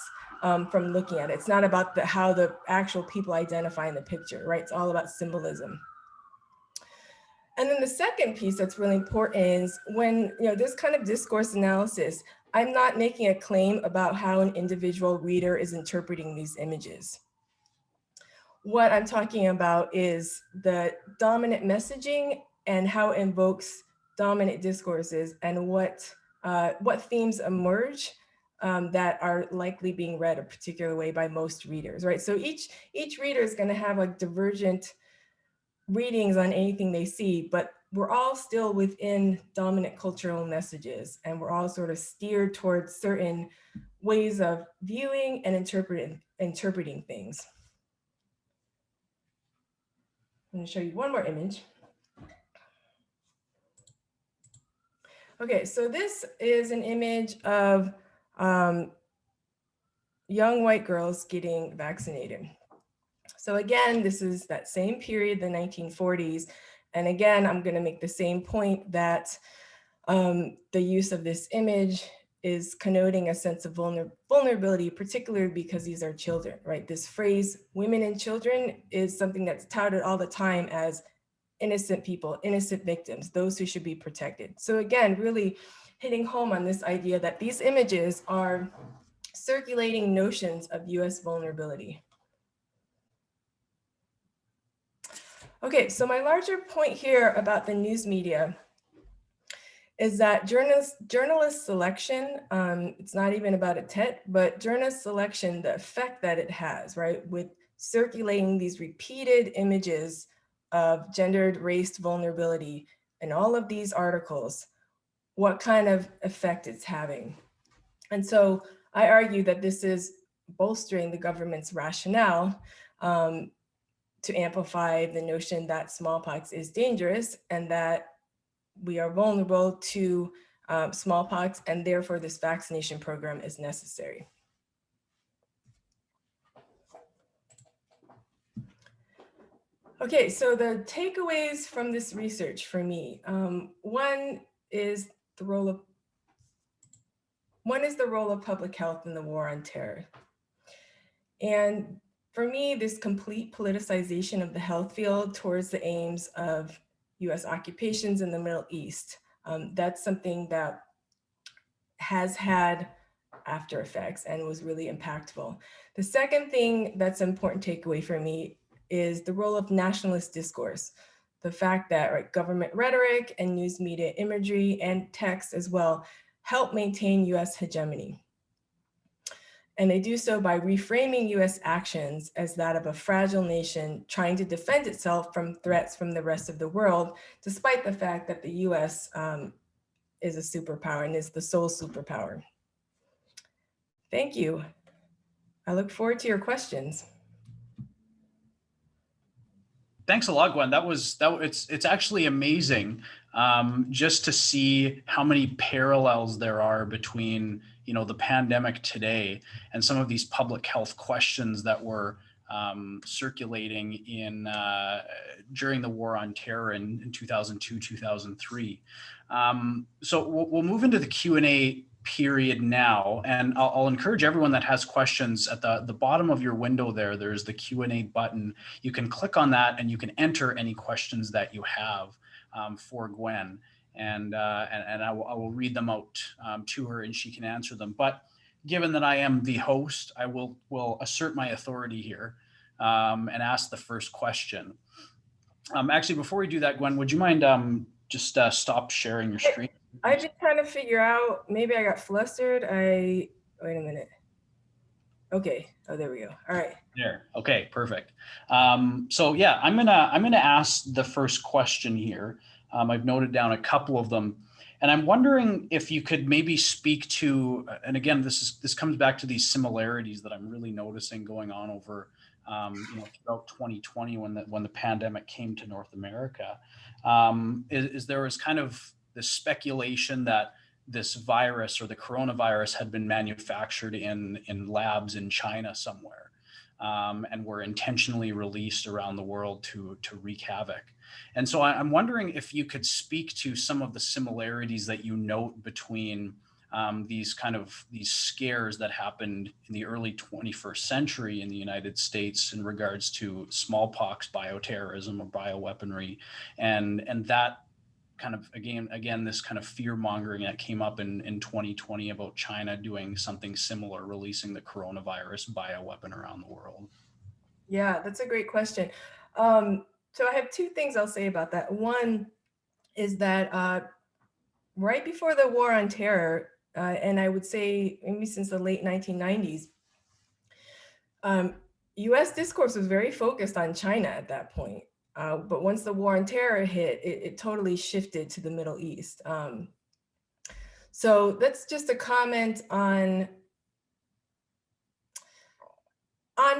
from looking at it. It's not about how the actual people identify in the picture, right? It's all about symbolism. And then the second piece that's really important is when, this kind of discourse analysis, I'm not making a claim about how an individual reader is interpreting these images. What I'm talking about is the dominant messaging and how it invokes dominant discourses and what themes emerge that are likely being read a particular way by most readers, right? So each reader is going to have like divergent readings on anything they see, but we're all still within dominant cultural messages, and we're all sort of steered towards certain ways of viewing and interpreting things. I'm going to show you one more image. Okay, so this is an image of young white girls getting vaccinated. So again, this is that same period, the 1940s, And again, I'm going to make the same point that the use of this image is connoting a sense of vulnerability, particularly because these are children, right? This phrase, women and children, is something that's touted all the time as innocent people, innocent victims, those who should be protected. So again, really hitting home on this idea that these images are circulating notions of US vulnerability. Okay, so my larger point here about the news media is that journalist selection, it's not even about a tet, but journalist selection, the effect that it has, right? With circulating these repeated images of gendered, raced vulnerability in all of these articles, what kind of effect it's having. And so I argue that this is bolstering the government's rationale to amplify the notion that smallpox is dangerous and that we are vulnerable to smallpox, and therefore this vaccination program is necessary. Okay, so the takeaways from this research for me, one is the role of public health in the war on terror. And for me, this complete politicization of the health field towards the aims of US occupations in the Middle East, that's something that has had after effects and was really impactful. The second thing that's an important takeaway for me is the role of nationalist discourse. The fact that government rhetoric and news media imagery and text as well help maintain US hegemony. And they do so by reframing US actions as that of a fragile nation trying to defend itself from threats from the rest of the world, despite the fact that the US is a superpower and is the sole superpower. Thank you. I look forward to your questions. Thanks a lot, Gwen. It's actually amazing just to see how many parallels there are between the pandemic today and some of these public health questions that were circulating in during the war on terror in 2002, 2003. So we'll move into the Q&A period now, and I'll encourage everyone that has questions at the bottom of your window there. There's the Q&A button. You can click on that and you can enter any questions that you have for Gwen, and I will read them out to her and she can answer them. But given that I am the host, I will assert my authority here and ask the first question. Actually, before we do that, Gwen, would you mind just stop sharing your screen? I've been trying to figure out, maybe I got flustered. Wait a minute. Okay, oh, there we go. All right. There, okay, perfect. So yeah, I'm gonna ask the first question here. I've noted down a couple of them, and I'm wondering if you could maybe speak to, and again, this comes back to these similarities that I'm really noticing going on over throughout 2020 when the pandemic came to North America. Is there was kind of this speculation that this virus or the coronavirus had been manufactured in labs in China somewhere and were intentionally released around the world to wreak havoc. And so I'm wondering if you could speak to some of the similarities that you note between these scares that happened in the early 21st century in the United States in regards to smallpox, bioterrorism, or bioweaponry, and that kind of again this kind of fear mongering that came up in 2020 about China doing something similar, releasing the coronavirus bioweapon around the world. Yeah, that's a great question. So I have two things I'll say about that. One is that right before the war on terror, and I would say maybe since the late 1990s, US discourse was very focused on China at that point. But once the war on terror hit, it totally shifted to the Middle East. So that's just a comment on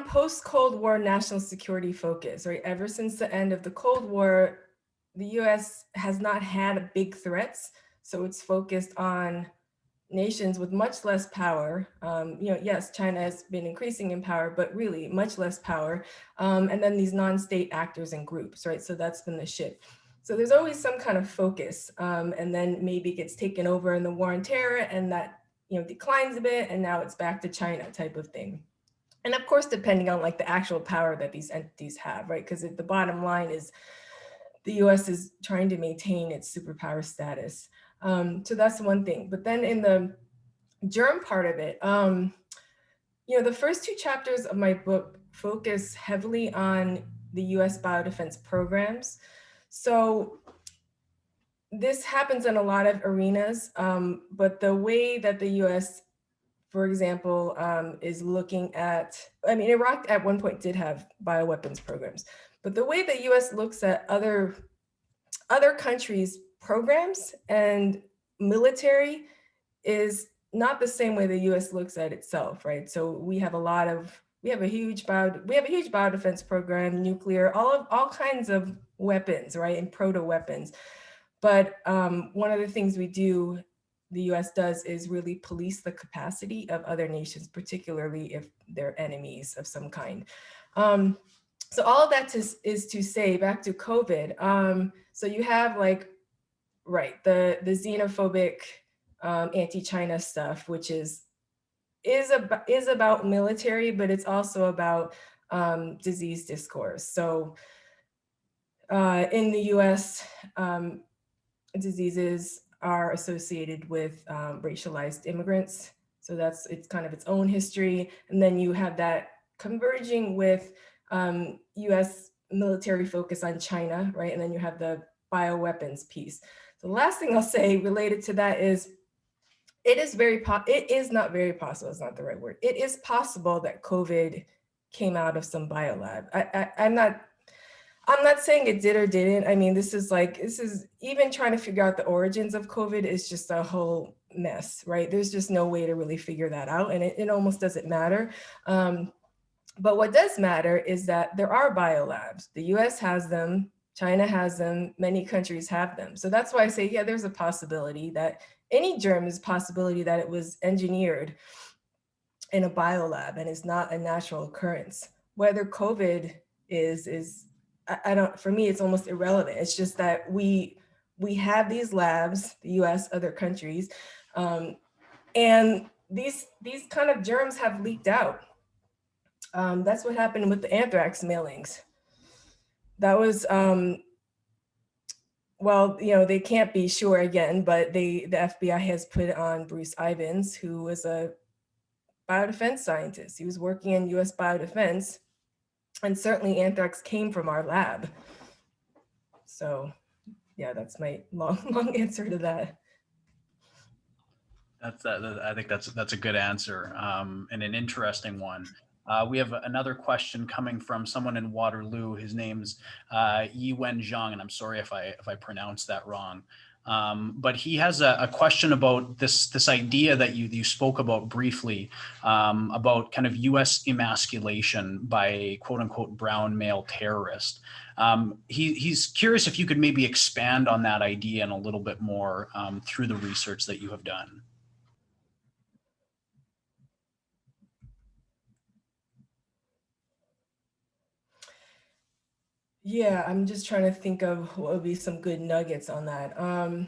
post-Cold War national security focus, right? Ever since the end of the Cold War, the US has not had big threats. So it's focused on nations with much less power. Yes, China has been increasing in power, but really much less power. And then these non-state actors and groups, right? So that's been the shift. So there's always some kind of focus, and then maybe it gets taken over in the war on terror, and that declines a bit, and now it's back to China type of thing. And of course, depending on like the actual power that these entities have, right? Because the bottom line is the US is trying to maintain its superpower status. So that's one thing. But then in the germ part of it, the first two chapters of my book focus heavily on the US biodefense programs. So this happens in a lot of arenas, but the way that the US, for example, is looking at, Iraq at one point did have bioweapons programs, but the way the US looks at other countries' programs and military is not the same way the US looks at itself, right? So we have a huge biodefense program, nuclear, all kinds of weapons, right? And proto weapons. But one of the things the US does is really police the capacity of other nations, particularly if they're enemies of some kind. So all of that is to say, back to COVID. So you have the xenophobic anti-China stuff, which is about military, but it's also about disease discourse. So in the US, diseases are associated with racialized immigrants. So it's kind of its own history. And then you have that converging with US military focus on China, right? And then you have the bioweapons piece. So the last thing I'll say related to that is, it is not very possible, it's not the right word. It is possible that COVID came out of some biolab. I'm not saying it did or didn't. I mean, this is even trying to figure out the origins of COVID is just a whole mess, right? There's just no way to really figure that out, and it almost doesn't matter. But what does matter is that there are biolabs. The US has them, China has them, many countries have them. So that's why I say, yeah, there's a possibility that any germ is a possibility that it was engineered in a biolab and is not a natural occurrence. Whether COVID is I don't, for me, it's almost irrelevant. It's just that we have these labs, the US, other countries, and these kind of germs have leaked out. That's what happened with the anthrax mailings. That was, well, they can't be sure again, but the FBI has put on Bruce Ivins, who was a biodefense scientist. He was working in US biodefense, and certainly anthrax came from our lab. So yeah, that's my long answer to that. I think that's a good answer, and an interesting one. We have another question coming from someone in Waterloo. His name's Yiwen Zhang, and I'm sorry if I pronounced that wrong. But he has a question about this idea that you spoke about briefly, about kind of U.S. emasculation by a quote unquote brown male terrorist. He's curious if you could maybe expand on that idea and a little bit more through the research that you have done. Yeah, I'm just trying to think of what would be some good nuggets on that. I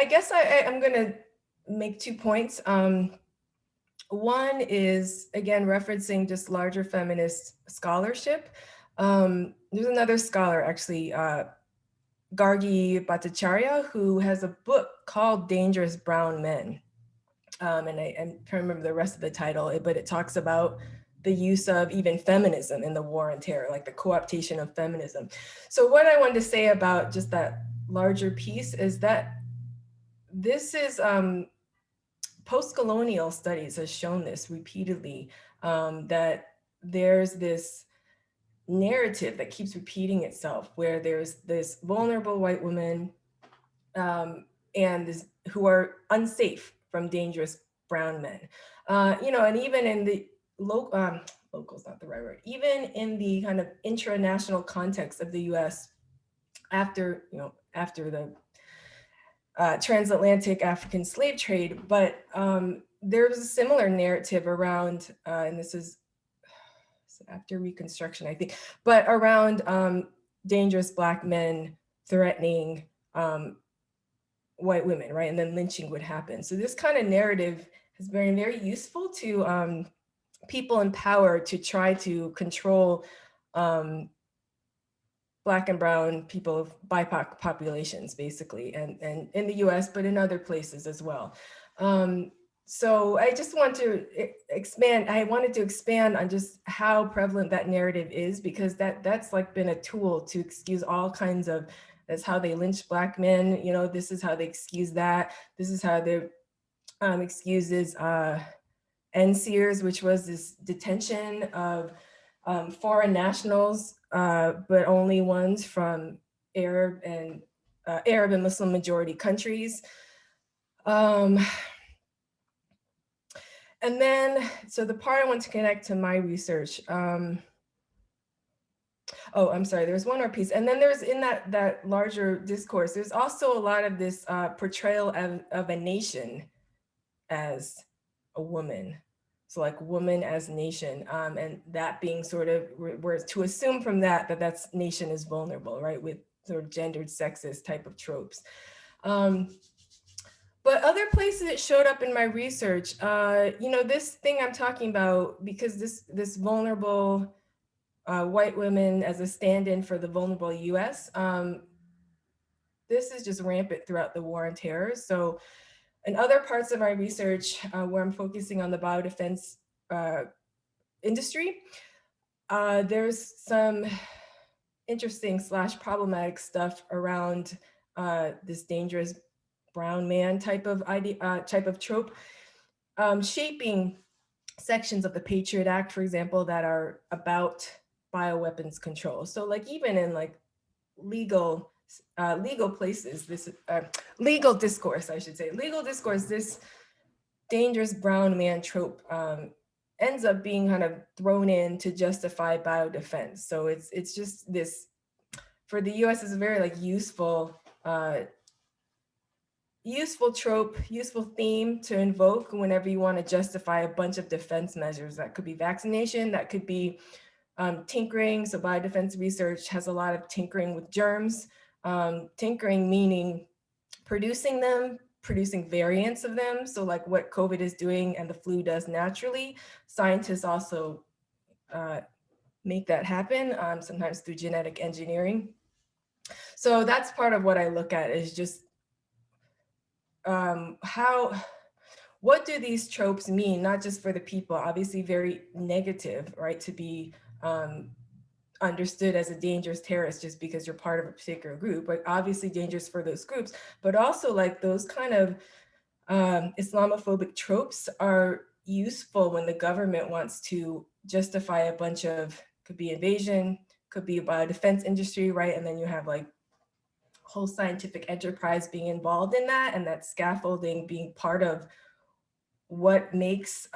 guess I'm going to make 2 points. One is, again, referencing just larger feminist scholarship. There's another scholar, actually, Gargi Bhattacharya, who has a book called Dangerous Brown Men. And I'm trying to remember the rest of the title, but it talks about the use of even feminism in the war on terror, like the co-optation of feminism. So what I wanted to say about just that larger piece is that this is post-colonial studies has shown this repeatedly, that there's this narrative that keeps repeating itself, where there's this vulnerable white woman and who are unsafe from dangerous brown men. And even in the local's not the right word, even in the kind of intranational context of the US after the transatlantic African slave trade. But there was a similar narrative around, and this is after Reconstruction, I think, but around dangerous Black men threatening white women, right? And then lynching would happen. So this kind of narrative has been very useful to people in power to try to control Black and brown people of BIPOC populations, basically, and in the US, but in other places as well. So I just want to expand, I wanted to expand on just how prevalent that narrative is, because that's like been a tool to excuse all kinds of, that's how they lynch Black men, you know, this is how they excuse that. This is how they excuses NSEERS, which was this detention of foreign nationals, but only ones from Arab and Muslim majority countries. And then, so the part I want to connect to my research, oh, I'm sorry, there's one more piece. And then there's in that larger discourse, there's also a lot of this portrayal of a nation as a woman. So like woman as nation, and that being sort of, where to assume from that that's nation is vulnerable, right? With sort of gendered sexist type of tropes. But other places it showed up in my research, you know, this thing I'm talking about, because this vulnerable white women as a stand-in for the vulnerable US, this is just rampant throughout the war on terror. So in other parts of my research, where I'm focusing on the biodefense industry, there's some interesting / problematic stuff around this dangerous brown man type of idea, type of trope, shaping sections of the Patriot Act, for example, that are about bioweapons control. So like even in like legal places, this legal discourse, I should say, legal discourse, this dangerous brown man trope ends up being kind of thrown in to justify biodefense. So it's just this, for the US, is a very like useful trope, useful theme to invoke whenever you want to justify a bunch of defense measures. That could be vaccination, that could be tinkering. So biodefense research has a lot of tinkering with germs. Tinkering meaning producing them, producing variants of them. So like what COVID is doing and the flu does naturally, scientists also make that happen, sometimes through genetic engineering. So that's part of what I look at, is just what do these tropes mean, not just for the people, obviously very negative, right, to be understood as a dangerous terrorist just because you're part of a particular group, but obviously dangerous for those groups, but also like those kind of Islamophobic tropes are useful when the government wants to justify a bunch of, could be invasion, could be a biodefense industry, right? And then you have like whole scientific enterprise being involved in that, and that scaffolding being part of what makes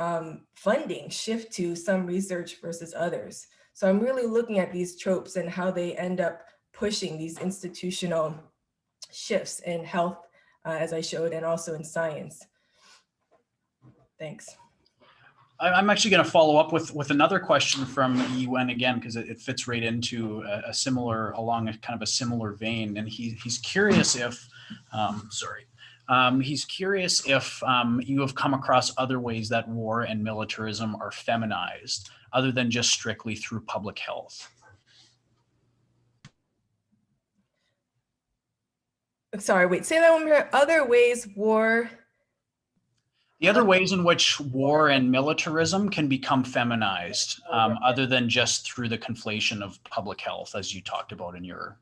funding shift to some research versus others. So I'm really looking at these tropes and how they end up pushing these institutional shifts in health, as I showed, and also in science. Thanks. I'm actually going to follow up with another question from Gwen again, because it fits right into along a kind of a similar vein. And he's curious if, he's curious if you have come across other ways that war and militarism are feminized, other than just strictly through public health. Sorry, wait, say that one more. Other ways war. The other ways in which war and militarism can become feminized, other than just through the conflation of public health, as you talked about in your.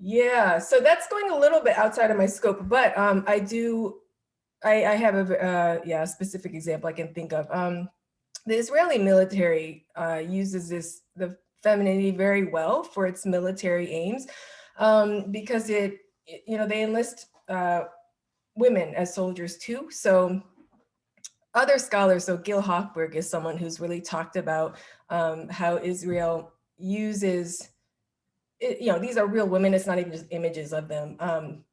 Yeah, so that's going a little bit outside of my scope, but I have a specific example I can think of. The Israeli military uses the femininity very well for its military aims, because they enlist women as soldiers too. So other scholars, so Gil Hochberg is someone who's really talked about how Israel uses, these are real women, it's not even just images of them,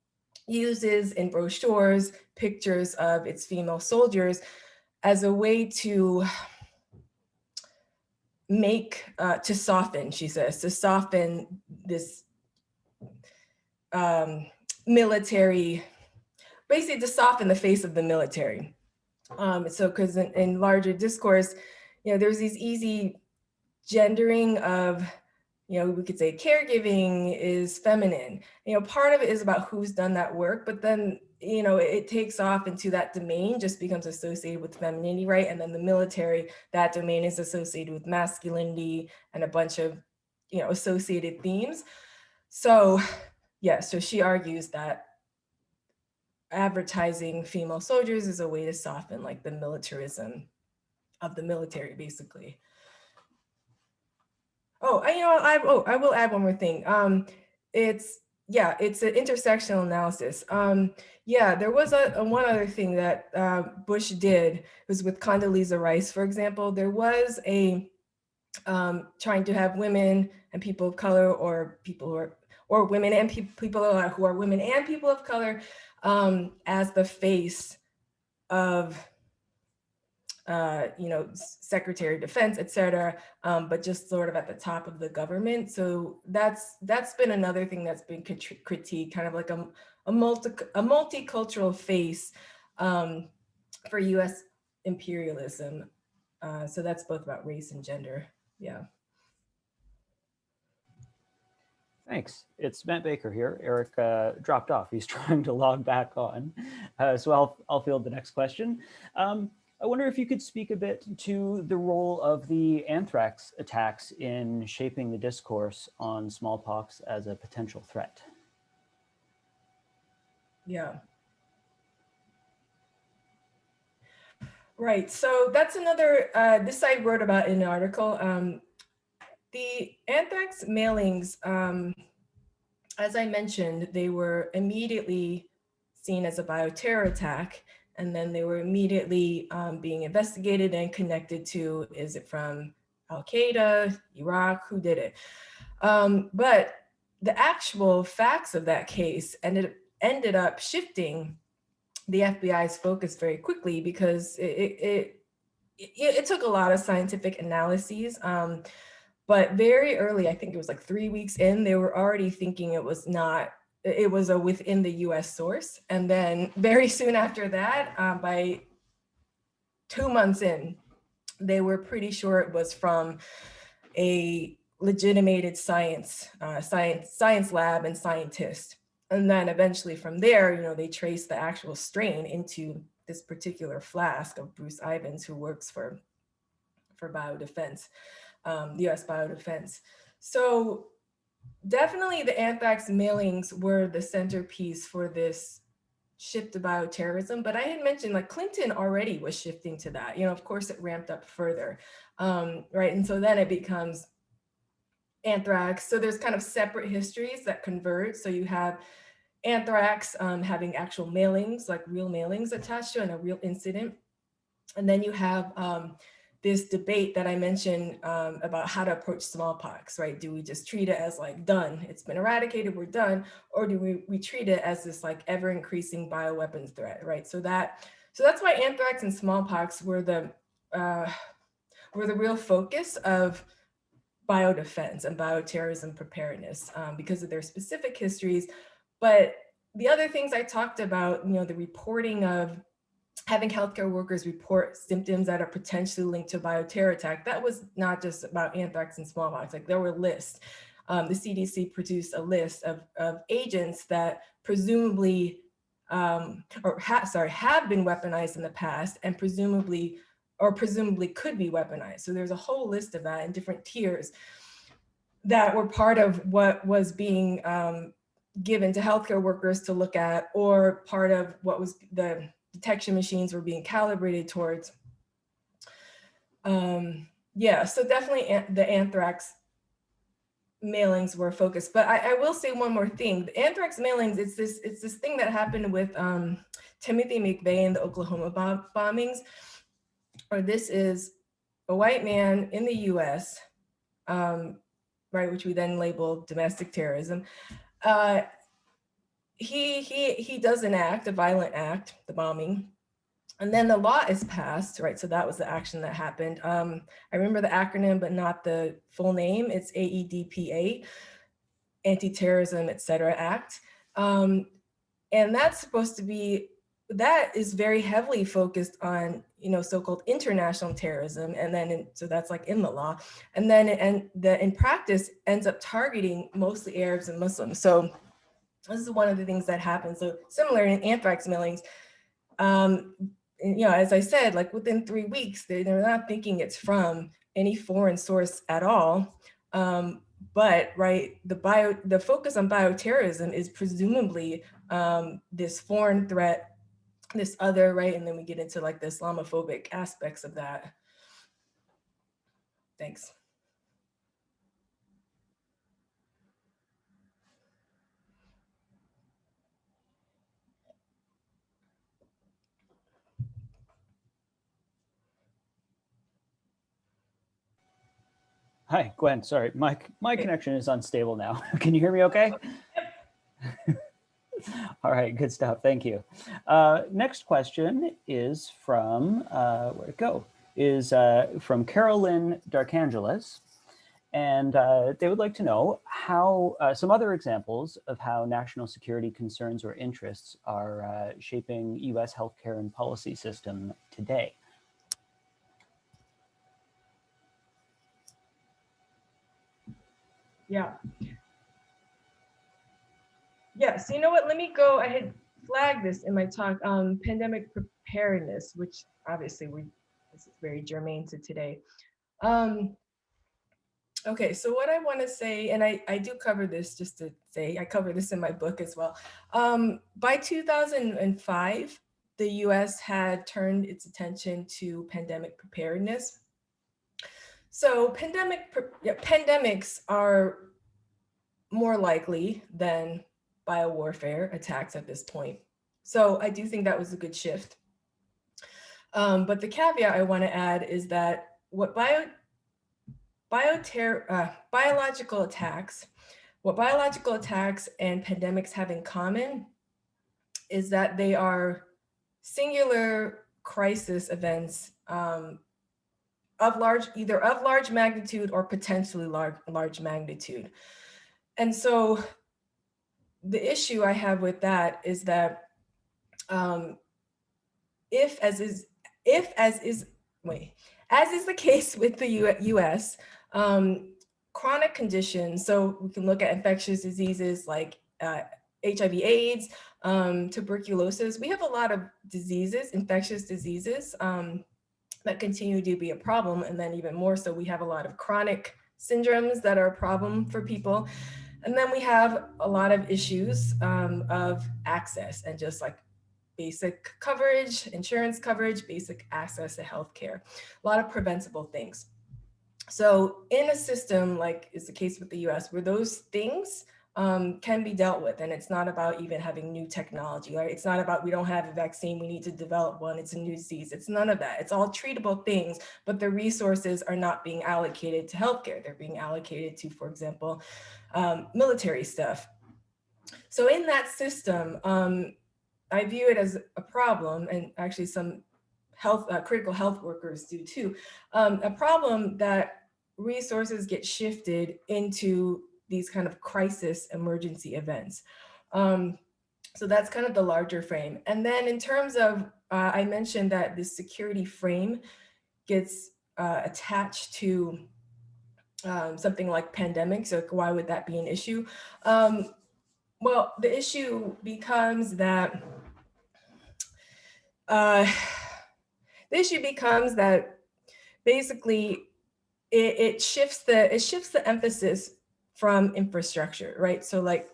uses in brochures pictures of its female soldiers as a way to to soften, she says, to soften this military, basically to soften the face of the military. So because in larger discourse, there's these easy gendering of, we could say caregiving is feminine. Part of it is about who's done that work, but then, it takes off into that domain just becomes associated with femininity, right? And then the military, that domain is associated with masculinity and a bunch of, associated themes. So, yeah, so she argues that advertising female soldiers is a way to soften like the militarism of the military, basically. I will add one more thing. It's an intersectional analysis. There was one other thing that Bush did was with Condoleezza Rice, for example. There was a trying to have women and people of color, or people who are, or women and people who are women and people of color, as the face of Secretary of Defense, et cetera, but just sort of at the top of the government. So that's been another thing that's been critiqued, kind of like a multicultural face for US imperialism. So that's both about race and gender. Yeah. Thanks. It's Matt Baker here. Eric dropped off. He's trying to log back on. So I'll field the next question. I wonder if you could speak a bit to the role of the anthrax attacks in shaping the discourse on smallpox as a potential threat. Yeah. Right. So that's another, this I wrote about in an article. The anthrax mailings, as I mentioned, they were immediately seen as a bioterror attack, and then they were immediately being investigated and connected to, is it from Al-Qaeda, Iraq, who did it? But the actual facts of that case ended up shifting the FBI's focus very quickly, because it took a lot of scientific analyses. But very early, I think it was like 3 weeks in, they were already thinking it was a within the US source. And then very soon after that, by 2 months in, they were pretty sure it was from a legitimated science lab and scientist. And then eventually from there, they traced the actual strain into this particular flask of Bruce Ivins, who works for biodefense, the US biodefense. So definitely the anthrax mailings were the centerpiece for this shift to bioterrorism. But I had mentioned like Clinton already was shifting to that. Of course it ramped up further, right? And so then it becomes anthrax. So there's kind of separate histories that converge. So you have anthrax having actual mailings, like real mailings attached to it and a real incident. And then you have this debate that I mentioned about how to approach smallpox, right? Do we just treat it as like done, it's been eradicated, we're done, or do we treat it as this like ever increasing bioweapons threat, right? So that's why anthrax and smallpox were the real focus of biodefense and bioterrorism preparedness, because of their specific histories. But the other things I talked about, the reporting of having healthcare workers report symptoms that are potentially linked to a bioterror attack, that was not just about anthrax and smallpox. Like there were lists. The CDC produced a list of agents that presumably, have been weaponized in the past and presumably could be weaponized. So there's a whole list of that in different tiers that were part of what was being given to healthcare workers to look at, or part of what was the detection machines were being calibrated towards. So definitely the anthrax mailings were focused. But I will say one more thing. The anthrax mailings, it's this thing that happened with Timothy McVeigh and the Oklahoma bombings, or this is a white man in the US, right, which we then labeled domestic terrorism. He does an act, a violent act, the bombing. And then the law is passed, right? So that was the action that happened. I remember the acronym, but not the full name. It's AEDPA, Anti-Terrorism, et cetera Act. And that's supposed to be, that is very heavily focused on, so-called international terrorism. And then, so that's like in the law. And then in practice ends up targeting mostly Arabs and Muslims. So this is one of the things that happens. So similar in anthrax millings, as I said, like within 3 weeks, they're not thinking it's from any foreign source at all. But right, the focus on bioterrorism is presumably this foreign threat, this other, right? And then we get into like the Islamophobic aspects of that. Thanks. Hi, Gwen. Sorry, my connection is unstable now. Can you hear me okay? All right, good stuff. Thank you. Next question is from, where'd it go? Is from Gwen D'Arcangelis. And they would like to know how some other examples of how national security concerns or interests are shaping US healthcare and policy system today. Yeah. Yes, you know what, let me go, I had flagged this in my talk, pandemic preparedness, which obviously this is very germane to today. Okay, so what I want to say, and I do cover this, just to say, I cover this in my book as well. By 2005, the US had turned its attention to pandemic preparedness. So pandemics are more likely than biowarfare attacks at this point. So I do think that was a good shift. But the caveat I want to add is that what biological attacks and pandemics have in common is that they are singular crisis events either of large magnitude or potentially large magnitude. And so the issue I have with that is that as is the case with the US, chronic conditions, so we can look at infectious diseases like HIV/AIDS, tuberculosis. We have a lot of diseases, infectious diseases, that continue to be a problem. And then even more so, we have a lot of chronic syndromes that are a problem for people. And then we have a lot of issues of access and just like basic coverage, insurance coverage, basic access to healthcare, a lot of preventable things. So in a system like is the case with the US, where those things can be dealt with, and it's not about even having new technology, right? It's not about we don't have a vaccine, we need to develop one, it's a new disease. It's none of that. It's all treatable things, but the resources are not being allocated to healthcare. They're being allocated to, for example, military stuff. So in that system, I view it as a problem, and actually some critical health workers do too, a problem that resources get shifted into these kind of crisis emergency events. So that's kind of the larger frame. And then in terms of, I mentioned that the security frame gets attached to something like pandemics. So why would that be an issue? Well, the issue becomes that basically it shifts the emphasis from infrastructure, right? So like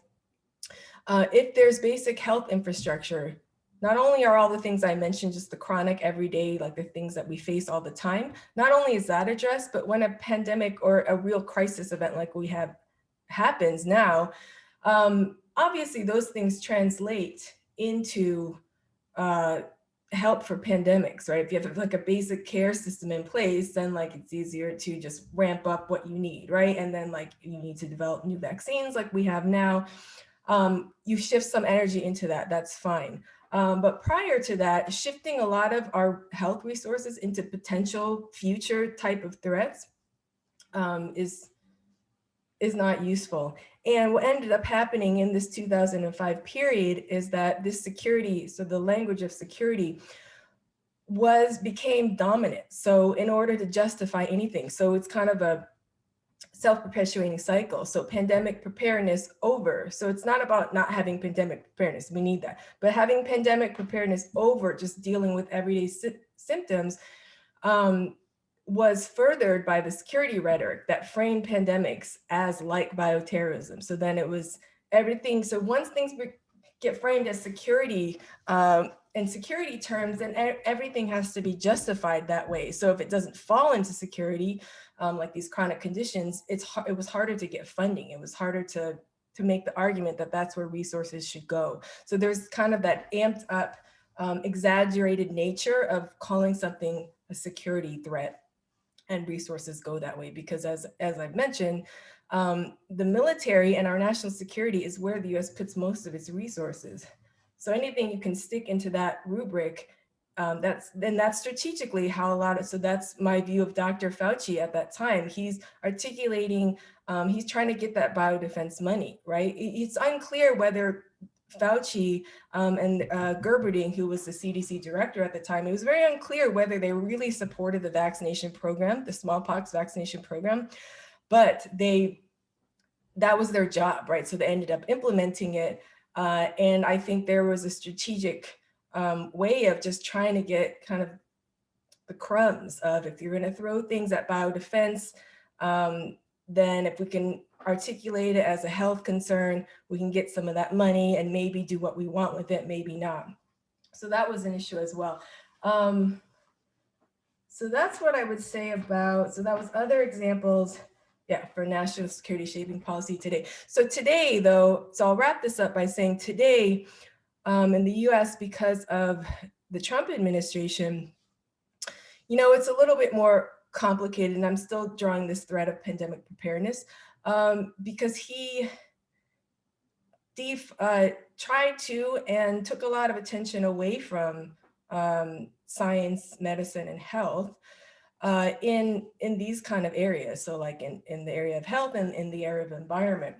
if there's basic health infrastructure, not only are all the things I mentioned just the chronic everyday, like the things that we face all the time, not only is that addressed, but when a pandemic or a real crisis event like we have happens now, obviously those things translate into help for pandemics, right? If you have like a basic care system in place, then like it's easier to just ramp up what you need, right? And then like you need to develop new vaccines like we have now. You shift some energy into that, that's fine. But prior to that, shifting a lot of our health resources into potential future type of threats is not useful. And what ended up happening in this 2005 period is that this security, so the language of security, became dominant. So in order to justify anything, so it's kind of a self-perpetuating cycle. So pandemic preparedness over. So it's not about not having pandemic preparedness, we need that, but having pandemic preparedness over, just dealing with everyday symptoms, was furthered by the security rhetoric that framed pandemics as like bioterrorism. So then it was everything. So once things get framed as security, in security terms, then everything has to be justified that way. So if it doesn't fall into security, like these chronic conditions, it was harder to get funding. It was harder to make the argument that that's where resources should go. So there's kind of that amped up, exaggerated nature of calling something a security threat, and resources go that way because as I've mentioned, the military and our national security is where the US puts most of its resources. So anything you can stick into that rubric, that's strategically how a lot of, so that's my view of Dr. Fauci at that time. He's articulating, he's trying to get that biodefense money, right? It's unclear whether Fauci and Gerberding, who was the CDC director at the time, it was very unclear whether they really supported the vaccination program, the smallpox vaccination program, but that was their job, right? So they ended up implementing it. And I think there was a strategic way of just trying to get kind of the crumbs of, if you're going to throw things at biodefense, then if we can articulate it as a health concern, we can get some of that money and maybe do what we want with it, maybe not. So that was an issue as well. So that's what I would say about, so that was other examples, yeah, for national security shaping policy today. So today though, so I'll wrap this up by saying today in the US, because of the Trump administration, you know, it's a little bit more complicated, and I'm still drawing this thread of pandemic preparedness because he tried to and took a lot of attention away from science, medicine, and health in these kind of areas. So like in the area of health and in the area of environment.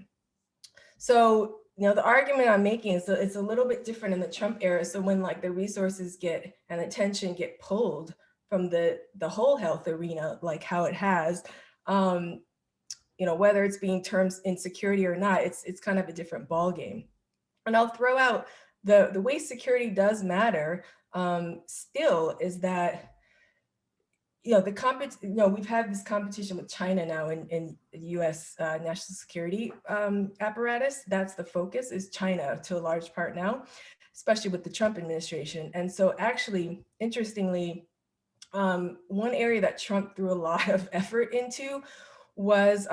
So, you know, the argument I'm making is that it's a little bit different in the Trump era. So when like the resources get and attention get pulled from the whole health arena, like how it has, you know, whether it's being termed insecurity or not, it's kind of a different ballgame. And I'll throw out the way security does matter still is that, you know, we've had this competition with China now in the US national security apparatus. That's the focus, is China to a large part now, especially with the Trump administration. And so actually, interestingly, one area that Trump threw a lot of effort into was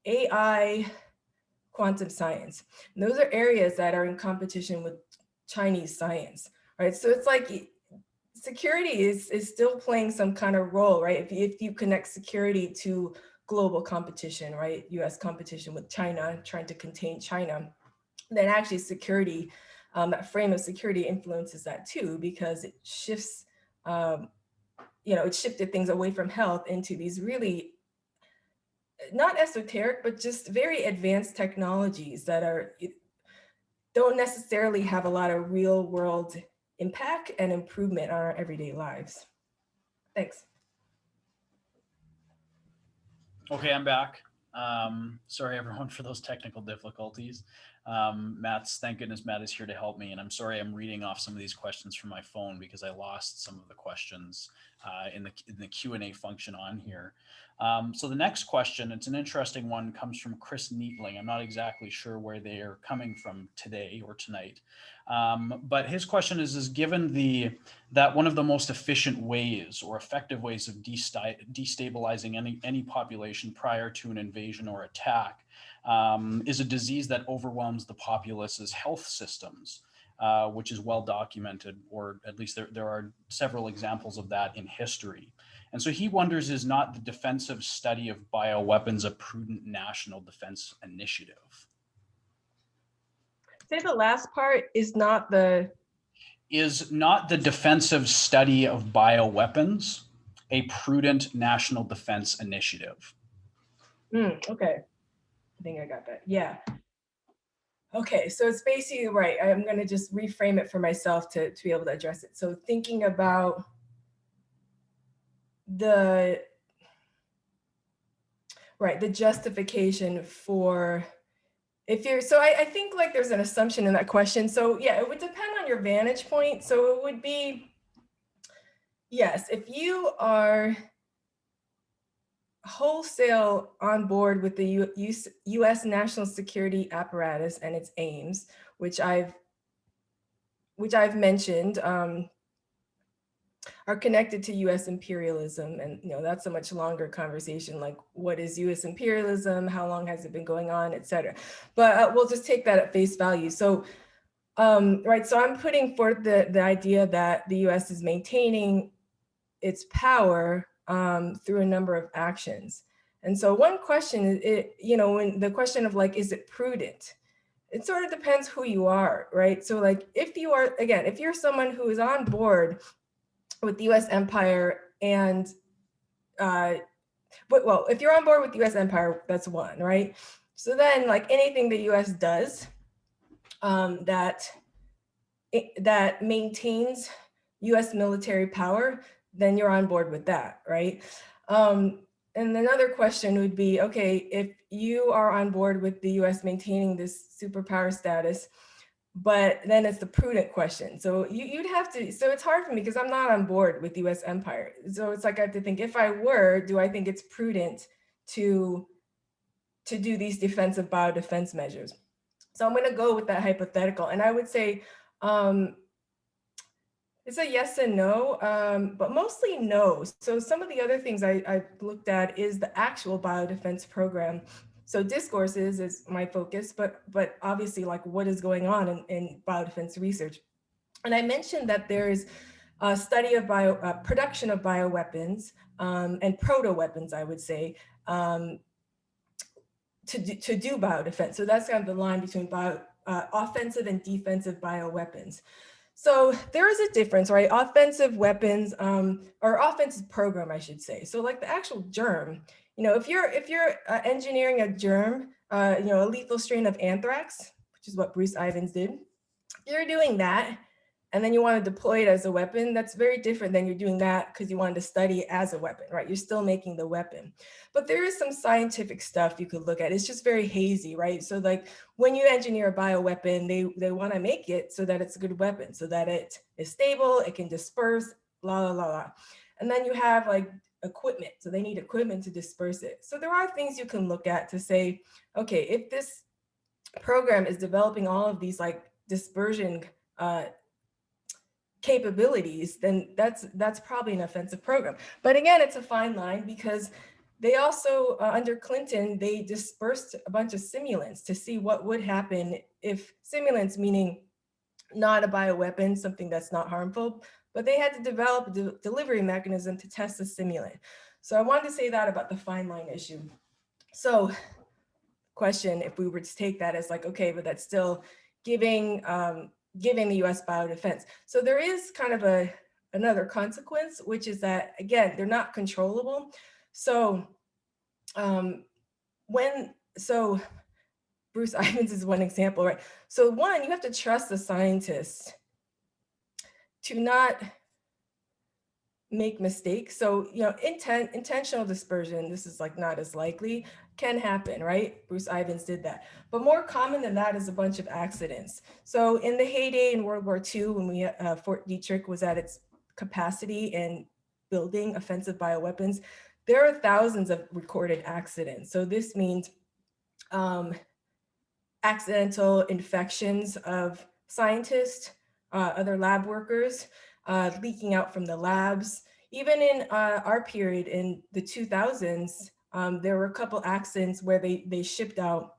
AI, quantum science. And those are areas that are in competition with Chinese science, right? So it's like security is still playing some kind of role, right? If you connect security to global competition, right? US competition with China, trying to contain China, then actually security, that frame of security influences that too, because it shifts, you know, it shifted things away from health into these really not esoteric, but just very advanced technologies that don't necessarily have a lot of real world impact and improvement on our everyday lives. Thanks. Okay, I'm back. Sorry everyone for those technical difficulties. Thank goodness Matt is here to help me, and I'm sorry I'm reading off some of these questions from my phone because I lost some of the questions in the Q&A function on here. So the next question, it's an interesting one, comes from Chris Neatling. I'm not exactly sure where they are coming from today or tonight, but his question is given that one of the most efficient ways or effective ways of destabilizing any population prior to an invasion or attack is a disease that overwhelms the populace's health systems, which is well documented, or at least there are several examples of that in history. And so he wonders, is not the defensive study of bioweapons a prudent national defense initiative? Say the last part is not the Is not the defensive study of bioweapons a prudent national defense initiative? Okay, I think I got that. Yeah. Okay, so it's basically right. I'm going to just reframe it for myself to be able to address it. So thinking about the justification for, if you're, so I think like there's an assumption in that question. So yeah, it would depend on your vantage point. So it would be, yes, if you are wholesale on board with the US national security apparatus and its aims, which I've mentioned, are connected to US imperialism. And that's a much longer conversation, like what is US imperialism, how long has it been going on, et cetera. But we'll just take that at face value. So, right, so I'm putting forth the idea that the US is maintaining its power through a number of actions. And so one question is, when the question of like, is it prudent? It sort of depends who you are, right? So like, if you are, again, if you're someone who is on board with the US empire and, well, if you're on board with the US empire, that's one, right? So then like anything the US does that maintains US military power, then you're on board with that, right? And another question would be, okay, if you are on board with the US maintaining this superpower status, but then it's the prudent question. So you'd have to, so it's hard for me because I'm not on board with the US empire. So it's like I have to think, if I were, do I think it's prudent to do these defensive biodefense measures? So I'm going to go with that hypothetical. And I would say, it's a yes and no, but mostly no. So some of the other things I looked at is the actual biodefense program. So discourses is my focus, but obviously like what is going on in biodefense research. And I mentioned that there's a study of production of bioweapons and proto-weapons, I would say, to do biodefense. So that's kind of the line between offensive and defensive bioweapons. So there is a difference, right? Offensive weapons, or offensive program, I should say. So like the actual germ, if you're engineering a germ, a lethal strain of anthrax, which is what Bruce Ivins did, if you're doing that, and then you want to deploy it as a weapon, that's very different than you're doing that because you wanted to study it as a weapon, right? You're still making the weapon. But there is some scientific stuff you could look at. It's just very hazy, right? So like when you engineer a bioweapon, they want to make it so that it's a good weapon, so that it is stable, it can disperse, la, la, la, la. And then you have like equipment. So they need equipment to disperse it. So there are things you can look at to say, okay, if this program is developing all of these like dispersion capabilities, then that's probably an offensive program. But again, it's a fine line because they also, under Clinton, they dispersed a bunch of simulants to see what would happen if simulants, meaning not a bioweapon, something that's not harmful, but they had to develop a delivery mechanism to test the simulant. So I wanted to say that about the fine line issue. So question, if we were to take that as like, okay, but that's still giving the US biodefense. So there is kind of another consequence, which is that, again, they're not controllable. So Bruce Ivins is one example, right? So one, you have to trust the scientists to not make mistakes. So, intentional dispersion, this is like not as likely, can happen, right? Bruce Ivins did that. But more common than that is a bunch of accidents. So in the heyday in World War II, when Fort Detrick was at its capacity in building offensive bioweapons, there are thousands of recorded accidents. So this means accidental infections of scientists, other lab workers, leaking out from the labs. Even in our period in the 2000s, there were a couple accidents where they shipped out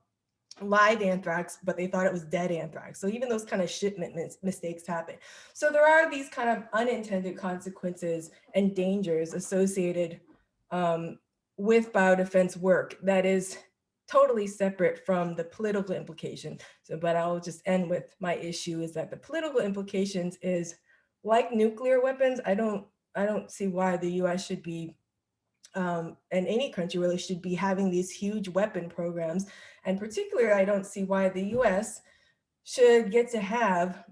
live anthrax, but they thought it was dead anthrax. So even those kind of shipment mistakes happen. So there are these kind of unintended consequences and dangers associated with biodefense work that is totally separate from the political implication. So, but I'll just end with my issue is that the political implications is like nuclear weapons. I don't see why the US should be, and any country really should be having these huge weapon programs. And particularly, I don't see why the US should get to have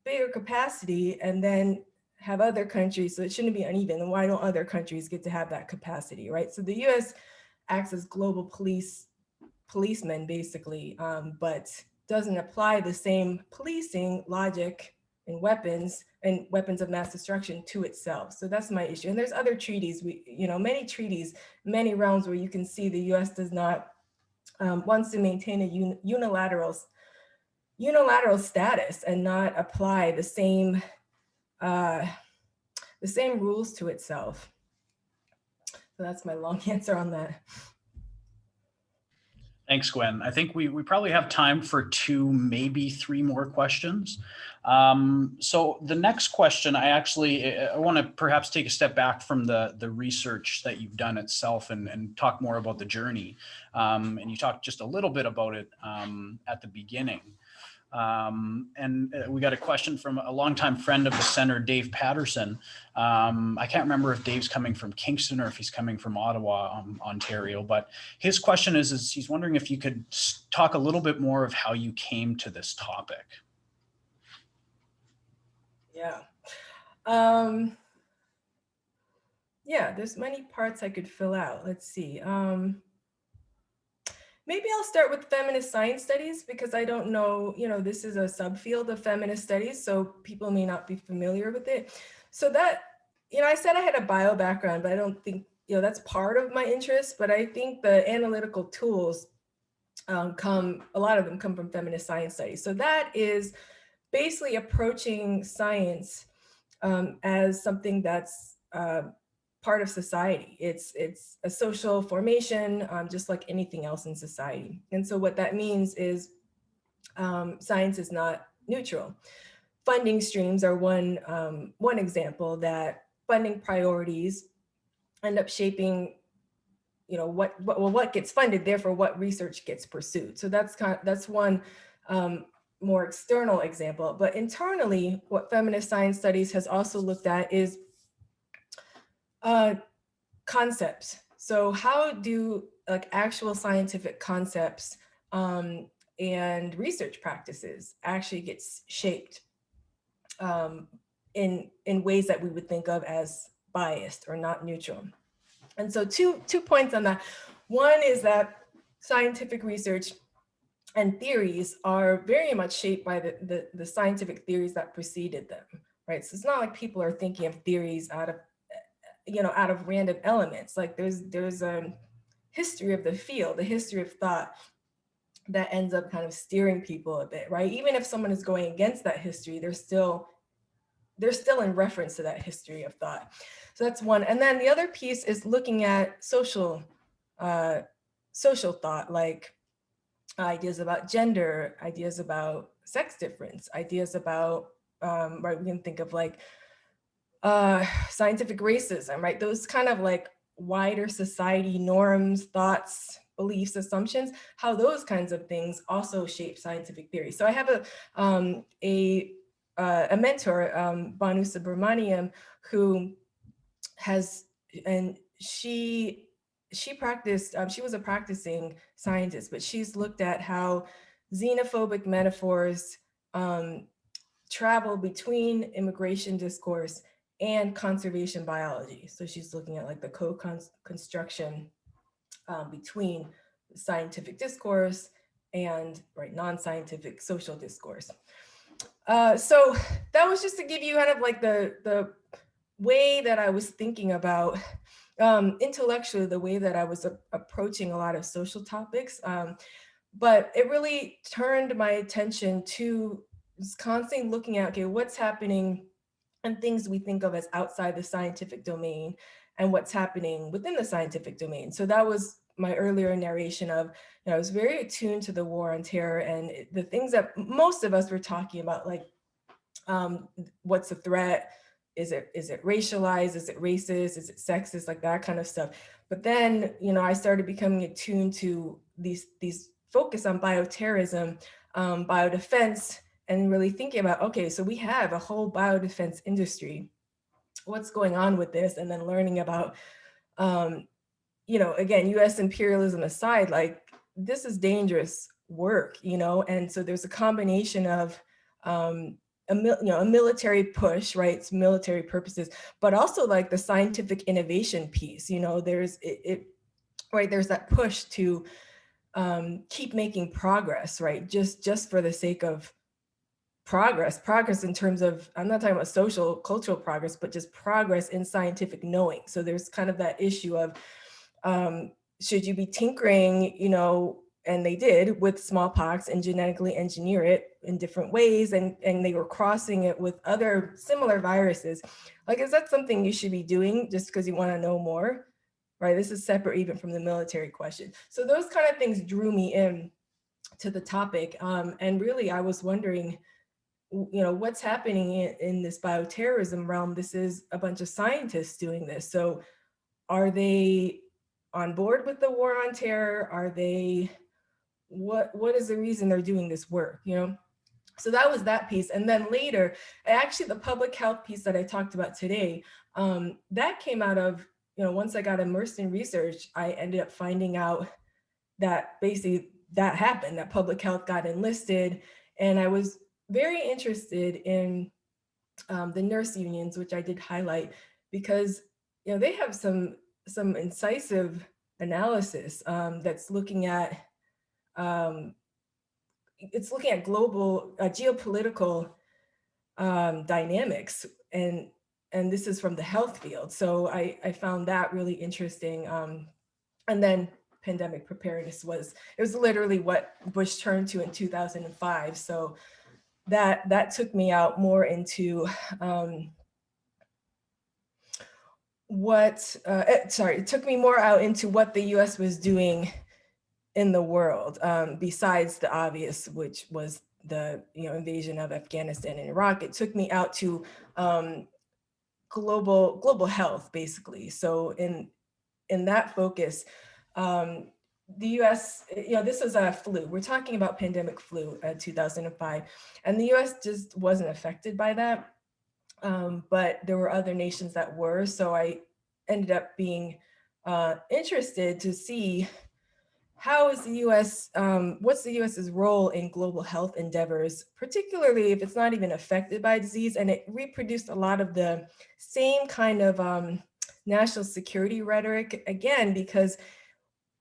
bigger capacity and then have other countries, so it shouldn't be uneven. And why don't other countries get to have that capacity, right? So the US acts as global policemen basically, but doesn't apply the same policing logic and weapons of mass destruction to itself. So that's my issue. And there's other treaties, many treaties, many realms where you can see the US does not, wants to maintain a unilateral status and not apply the same rules to itself. So that's my long answer on that. Thanks, Gwen. I think we probably have time for 2, maybe 3 more questions. So the next question, I want to perhaps take a step back from the research that you've done itself and talk more about the journey. And you talked just a little bit about it at the beginning. And we got a question from a longtime friend of the center, Dave Patterson. I can't remember if Dave's coming from Kingston or if he's coming from Ottawa, Ontario, but his question is he's wondering if you could talk a little bit more of how you came to this topic. Yeah. Yeah, there's many parts I could fill out. Let's see. Maybe I'll start with feminist science studies because I don't know, this is a subfield of feminist studies, so people may not be familiar with it. So that, I said I had a bio background, but I don't think, that's part of my interest, but I think the analytical tools a lot of them come from feminist science studies. So that is basically approaching science as something that's part of society. It's a social formation, just like anything else in society. And so what that means is science is not neutral. Funding streams are one example that funding priorities end up shaping, what gets funded, therefore what research gets pursued. So that's one more external example. But internally, what feminist science studies has also looked at is concepts. So how do actual scientific concepts and research practices actually get shaped in ways that we would think of as biased or not neutral? And so two points on that. One is that scientific research and theories are very much shaped by the scientific theories that preceded them, right? So it's not like people are thinking of theories out of random elements. Like there's a history of the field, a history of thought that ends up kind of steering people a bit, right? Even if someone is going against that history, they're still in reference to that history of thought. So that's one. And then the other piece is looking at social thought, like ideas about gender, ideas about sex difference, ideas about, right, we can think of like scientific racism, right? Those kind of like wider society norms, thoughts, beliefs, assumptions, how those kinds of things also shape scientific theory. So I have a mentor, Banu Subramaniam, who has, and she practiced, she was a practicing scientist, but she's looked at how xenophobic metaphors travel between immigration discourse and conservation biology. So she's looking at like the co-construction between scientific discourse and non-scientific social discourse. So that was just to give you kind of like the way that I was thinking about intellectually, the way that I was approaching a lot of social topics. But it really turned my attention to just constantly looking at, okay, what's happening and things we think of as outside the scientific domain and what's happening within the scientific domain. So that was my earlier narration of, I was very attuned to the war on terror and the things that most of us were talking about, like what's the threat? Is it racialized? Is it racist? Is it sexist? Like that kind of stuff. But then, I started becoming attuned to these focus on bioterrorism, biodefense, and really thinking about, okay, so we have a whole biodefense industry. What's going on with this? And then learning about, again, US imperialism aside, like this is dangerous work, and so there's a combination of a military push, right? It's military purposes, but also like the scientific innovation piece, there's right, there's that push to keep making progress, right? Just for the sake of progress in terms of, I'm not talking about social, cultural progress, but just progress in scientific knowing. So there's kind of that issue of, should you be tinkering, and they did with smallpox and genetically engineer it in different ways. And they were crossing it with other similar viruses. Like, is that something you should be doing just because you want to know more? Right? This is separate even from the military question. So those kind of things drew me in to the topic. And really, I was wondering, what's happening in this bioterrorism realm? This is a bunch of scientists doing this. So are they on board with the war on terror? Are they, what is the reason they're doing this work, So that was that piece. And then later, actually the public health piece that I talked about today, that came out of, once I got immersed in research, I ended up finding out that basically that happened, that public health got enlisted. And I was very interested in the nurse unions, which I did highlight, because they have some incisive analysis that's looking at global geopolitical dynamics, and this is from the health field. So I found that really interesting. And then pandemic preparedness was literally what Bush turned to in 2005. So that took me out more into it took me more out into what the US was doing in the world, besides the obvious, which was the invasion of Afghanistan and Iraq. It took me out to global health, basically. So in that focus, the US, this was a flu. We're talking about pandemic flu, 2005, and the US just wasn't affected by that. But there were other nations that were. So I ended up being interested to see how is the US, what's the US's role in global health endeavors, particularly if it's not even affected by disease. And it reproduced a lot of the same kind of national security rhetoric, again, because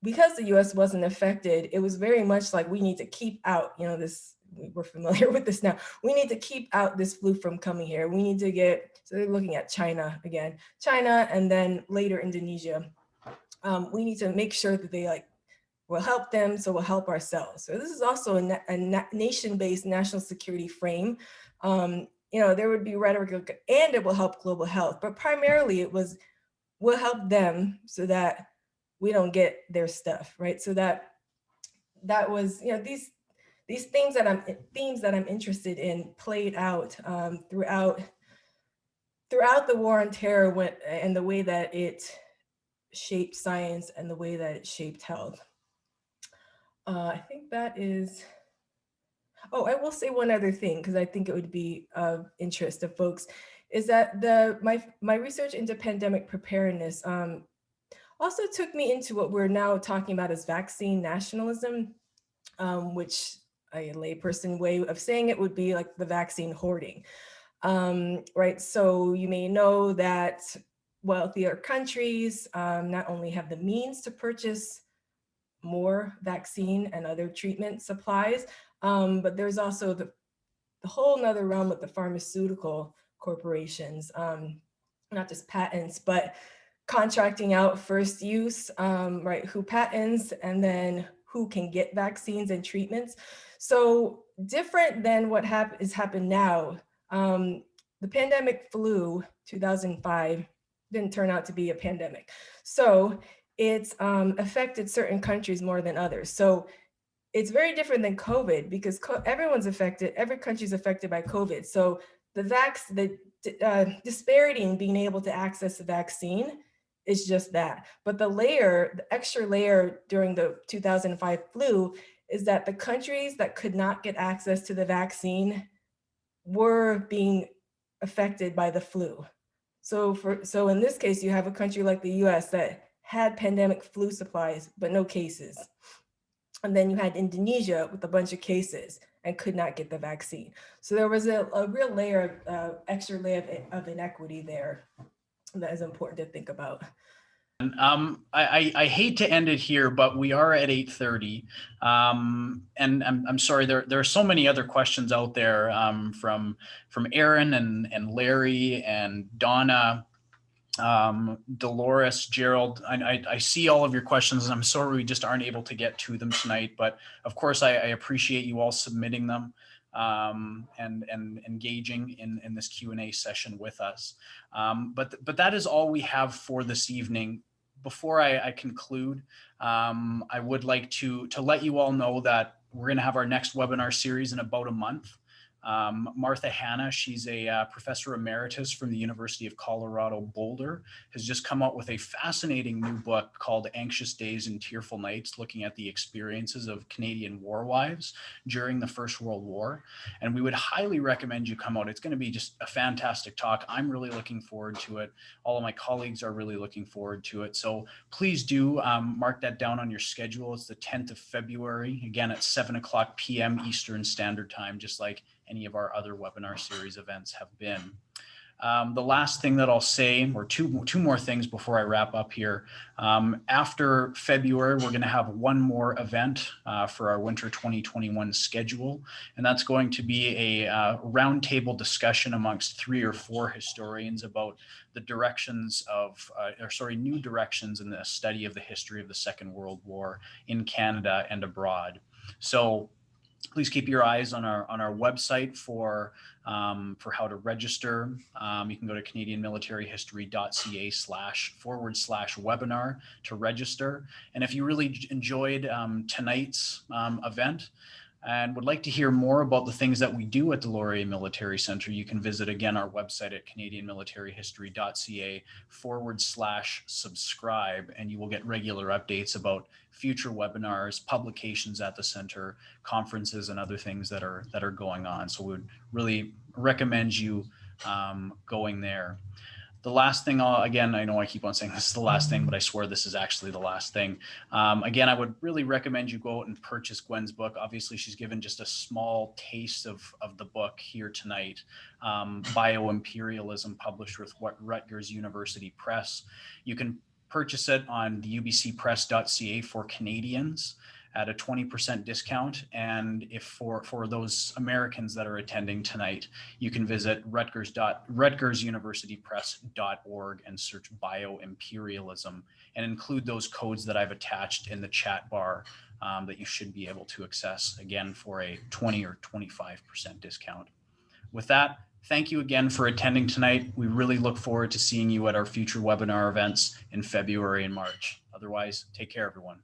the US wasn't affected. It was very much like, we need to keep out, this, we're familiar with this now. We need to keep out this flu from coming here. We need to so they're looking at China again, and then later Indonesia. We need to make sure that they will help them, so we'll help ourselves. So this is also a nation-based national security frame. There would be rhetoric, and it will help global health, but primarily it was, we'll help them so that we don't get their stuff, right? So that was, these themes that I'm interested in played out throughout the war on terror, and the way that it shaped science and the way that it shaped health. I think that is. Oh, I will say one other thing, because I think it would be of interest to folks, is that my research into pandemic preparedness also took me into what we're now talking about as vaccine nationalism, which a layperson way of saying it would be like the vaccine hoarding, right? So you may know that wealthier countries not only have the means to purchase more vaccine and other treatment supplies, but there's also the whole nother realm with the pharmaceutical corporations, not just patents, but contracting out first use, right? Who patents, and then who can get vaccines and treatments. So different than what is happened now. The pandemic flu 2005 didn't turn out to be a pandemic. So it's affected certain countries more than others. So it's very different than COVID, because everyone's affected, every country's affected by COVID. So the disparity in being able to access a vaccine It's just that. But the extra layer during the 2005 flu is that the countries that could not get access to the vaccine were being affected by the flu. So in this case, you have a country like the US that had pandemic flu supplies, but no cases. And then you had Indonesia with a bunch of cases and could not get the vaccine. So there was a real layer, extra layer of inequity there that is important to think about. I hate to end it here, but we are at 8:30, and I'm sorry. There are so many other questions out there from Aaron and Larry and Donna, Dolores, Gerald. I see all of your questions, and I'm sorry we just aren't able to get to them tonight. But of course, I appreciate you all submitting them and engaging in this Q&A session with us. But that is all we have for this evening. Before I conclude, I would like to let you all know that we're going to have our next webinar series in about a month. Martha Hanna, she's a professor emeritus from the University of Colorado Boulder, has just come out with a fascinating new book called Anxious Days and Tearful Nights, looking at the experiences of Canadian war wives during the First World War. And we would highly recommend you come out. It's going to be just a fantastic talk. I'm really looking forward to it. All of my colleagues are really looking forward to it. So please do mark that down on your schedule. It's the 10th of February, again at 7:00 p.m. Eastern Standard Time, just like any of our other webinar series events have been. The last thing that I'll say, or two more things before I wrap up here. After February, we're going to have one more event for our winter 2021 schedule, and that's going to be a roundtable discussion amongst 3 or 4 historians about the directions of, new directions in the study of the history of the Second World War in Canada and abroad. So please keep your eyes on our website for how to register. You can go to canadianmilitaryhistory.ca//webinar to register. And if you really enjoyed tonight's event and would like to hear more about the things that we do at the Laurier Military Center, you can visit again our website at canadianmilitaryhistory.ca/subscribe, and you will get regular updates about future webinars, publications at the center, conferences, and other things that are going on. So we would really recommend you going there. The last thing, again, I know I keep on saying this is the last thing, but I swear this is actually the last thing. Again, I would really recommend you go out and purchase Gwen's book. Obviously, she's given just a small taste of the book here tonight. Bioimperialism, published with Rutgers University Press. You can purchase it on the ubcpress.ca for Canadians at a 20% discount. And if for those Americans that are attending tonight, you can visit rutgersuniversitypress.org and search bioimperialism and include those codes that I've attached in the chat bar that you should be able to access, again, for a 20 or 25% discount. With that, thank you again for attending tonight. We really look forward to seeing you at our future webinar events in February and March. Otherwise, take care, everyone.